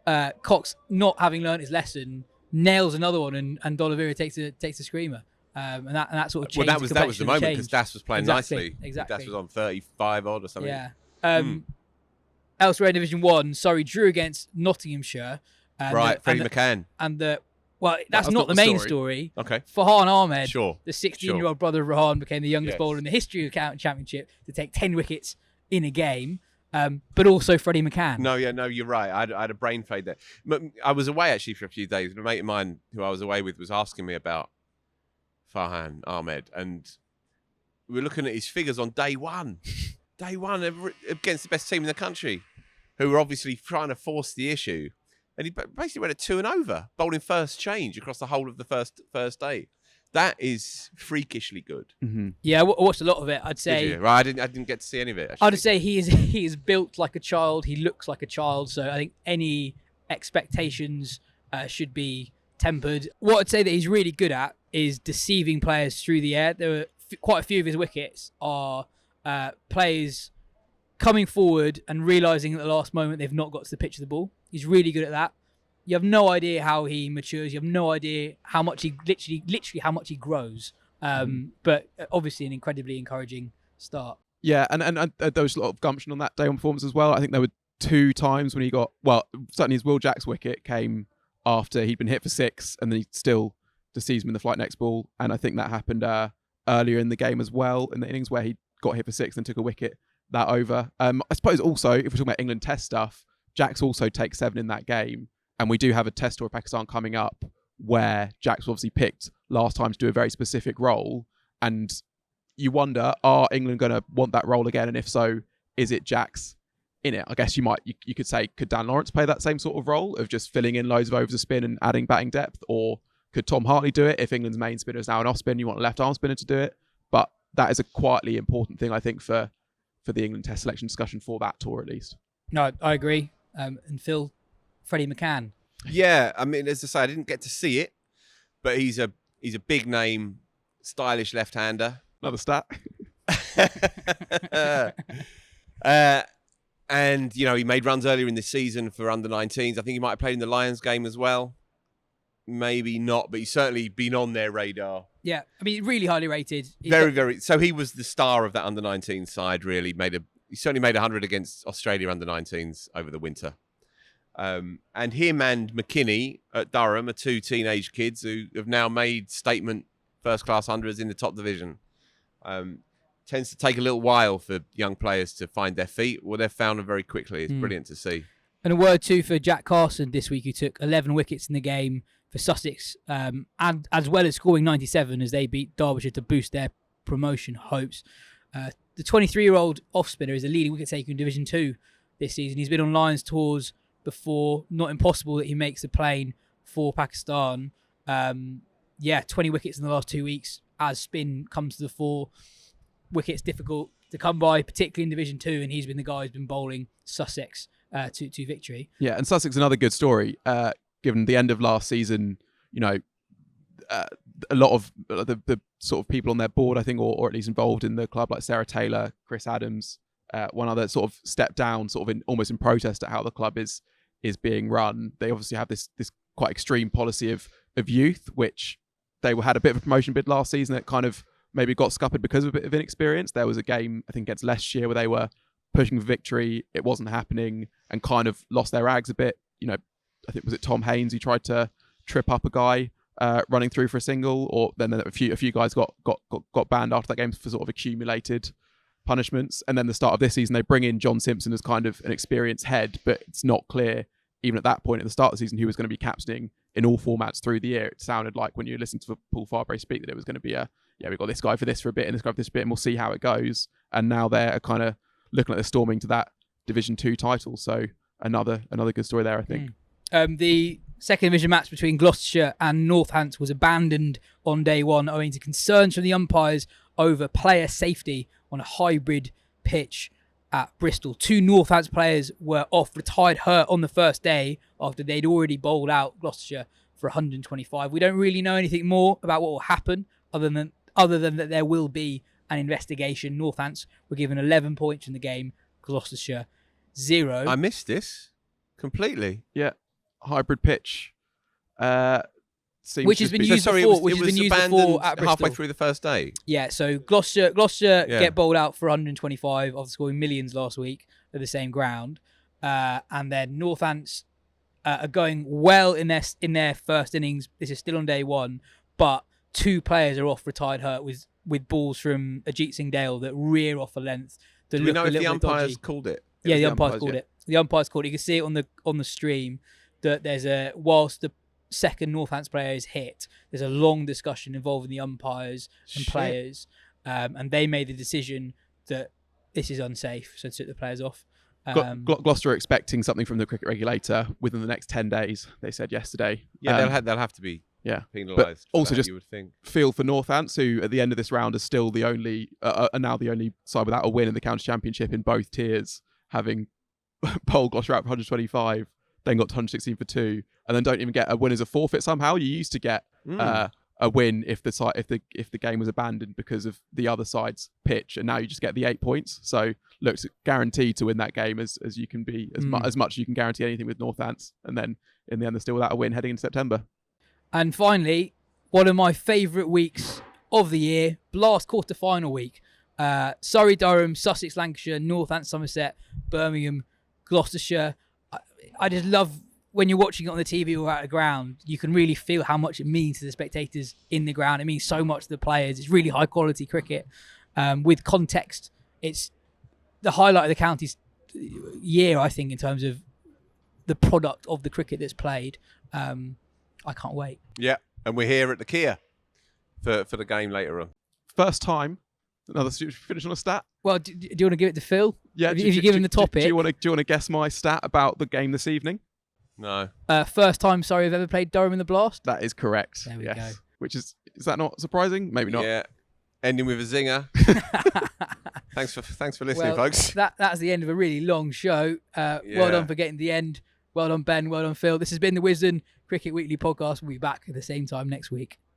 Cox, not having learnt his lesson, nails another one, and D'Oliveira takes a screamer. And that sort of changed. Well, that was the moment, because Das was playing nicely. Exactly. Das was on 35 odd or something. Yeah. Elsewhere in Division 1, Surrey drew against Nottinghamshire. Freddie McCann. That's not the main story. Okay. Farhan Ahmed, Sure. the 16-year-old brother of Rahan, became the youngest bowler in the history of the County Championship to take 10 wickets in a game. But also Freddie McCann. No, you're right. I had a brain fade there. I was away actually for a few days. And a mate of mine who I was away with was asking me about Farhan Ahmed, and we were looking at his figures on day one against the best team in the country, who were obviously trying to force the issue. And he basically went at 2 and over, bowling first change across the whole of the first day. That is freakishly good. Mm-hmm. Yeah, I watched a lot of it. I'd say. Did you? Right, I didn't get to see any of it. Actually. I'd say he is built like a child. He looks like a child. So I think any expectations should be tempered. What I'd say that he's really good at is deceiving players through the air. There were quite a few of his wickets are players coming forward and realising at the last moment they've not got to the pitch of the ball. He's really good at that. You have no idea how he matures. You have no idea how much he literally how much he grows. But obviously an incredibly encouraging start. Yeah, and there was a lot of gumption on that day on performance as well. I think there were 2 times when he got, certainly his Will Jack's wicket came after he'd been hit for 6, and then he still deceives him in the flight next ball. And I think that happened earlier in the game as well, in the innings where he got hit for 6 and took a wicket that over. I suppose also, if we're talking about England Test stuff, Jack's also takes 7 in that game. And we do have a Test tour of Pakistan coming up where Jack's obviously picked last time to do a very specific role. And you wonder, are England going to want that role again? And if so, is it Jack's in it? I guess you could say, could Dan Lawrence play that same sort of role of just filling in loads of overs of spin and adding batting depth? Or could Tom Hartley do it if England's main spinner is now an off spin? You want a left arm spinner to do it. But that is a quietly important thing, I think, for the England Test selection discussion for that tour at least. No, I agree. And Phil, Freddie McCann. Yeah, I mean, as I say, I didn't get to see it, but he's a big name, stylish left-hander. Another stat. And, he made runs earlier in this season for under-19s. I think he might have played in the Lions game as well. Maybe not, but he's certainly been on their radar. Yeah, I mean, really highly rated. Very. So he was the star of that under-19 side, really. He certainly made 100 against Australia under-19s over the winter. And him and McKinney at Durham are 2 teenage kids who have now made statement first-class hundreds in the top division. Tends to take a little while for young players to find their feet. Well, they've found them very quickly. It's brilliant to see. And a word too for Jack Carson this week, who took 11 wickets in the game for Sussex, and as well as scoring 97 as they beat Derbyshire to boost their promotion hopes. The 23-year-old off-spinner is a leading wicket taker in Division 2 this season. He's been on Lions tours before. Not impossible that he makes the plane for Pakistan. 20 wickets in the last 2 weeks as spin comes to the fore. Wickets difficult to come by, particularly in Division 2, and he's been the guy who's been bowling Sussex to victory. Yeah, and Sussex is another good story. Given the end of last season, a lot of the sort of people on their board, I think, or at least involved in the club, like Sarah Taylor, Chris Adams, one other sort of step down, sort of almost in protest at how the club is being run. They obviously have this quite extreme policy of youth, which they had a bit of a promotion bid last season that kind of maybe got scuppered because of a bit of inexperience. There was a game, I think, against Leicestershire where they were pushing for victory. It wasn't happening and kind of lost their rags a bit. I think, was it Tom Haynes who tried to trip up a guy running through for a single, or then a few guys got banned after that game for sort of accumulated punishments. And then the start of this season, they bring in John Simpson as kind of an experienced head, but it's not clear even at that point at the start of the season who was going to be captaining in all formats through the year. It sounded like when you listened to Paul Farbury speak that it was going to be we've got this guy for this for a bit and this guy for this bit, and we'll see how it goes. And now they're kind of looking like they're storming to that Division 2 title. So another good story there, I think. The second division match between Gloucestershire and Northants was abandoned on day one owing to concerns from the umpires over player safety on a hybrid pitch at Bristol. 2 Northants players were off retired hurt on the first day after they'd already bowled out Gloucestershire for 125. We don't really know anything more about what will happen other than that there will be an investigation. Northants were given 11 points in the game, Gloucestershire 0. I missed this completely. Yeah. Hybrid pitch. Which has been used before at Bristol. Halfway through the first day. Yeah, so Gloucestershire get bowled out for 125 after scoring millions last week at the same ground. And then Northants are going well in their first innings. This is still on day one, but 2 players are off retired hurt with balls from Ajit Singh Dale that rear off a length. Do we know if the umpires called it? Yeah, the umpires called it. The umpires called it. You can see it on the stream that there's whilst the second Northants player is hit, there's a long discussion involving the umpires and players, and they made the decision that this is unsafe, so took the players off. Gloucester are expecting something from the cricket regulator within the next 10 days, they said yesterday. Yeah, they'll have to be penalised. Also, just you would think. Feel for Northants, who at the end of this round are still the only are now the only side without a win in the county championship in both tiers, having bowled Gloucester out for 125, then got to 116 for 2, and then don't even get a win as a forfeit somehow. You used to get a win if the game was abandoned because of the other side's pitch, and now you just get the 8 points. So looks guaranteed to win that game as you can be, as much as you can guarantee anything with Northants, and then in the end they're still without a win heading into September. And finally, one of my favourite weeks of the year, Blast quarter-final week. Surrey, Durham, Sussex, Lancashire, Northants, Somerset, Birmingham, Gloucestershire. I just love when you're watching it on the TV or at a ground, you can really feel how much it means to the spectators in the ground. It means so much to the players. It's really high quality cricket with context. It's the highlight of the county's year, I think, in terms of the product of the cricket that's played. I can't wait. Yeah, and we're here at the Kia for the game later on. First time. Another finish on a stat. Well, do you want to give it to Phil? Yeah. If you give him the topic. Do you want to guess my stat about the game this evening? No. First time Surrey have ever played Durham in the Blast? That is correct. There we go. Which is that not surprising? Maybe not. Yeah. Ending with a zinger. Thanks for listening, folks. That's the end of a really long show. Well done for getting to the end. Well done, Ben. Well done, Phil. This has been the Wisden Cricket Weekly podcast. We'll be back at the same time next week.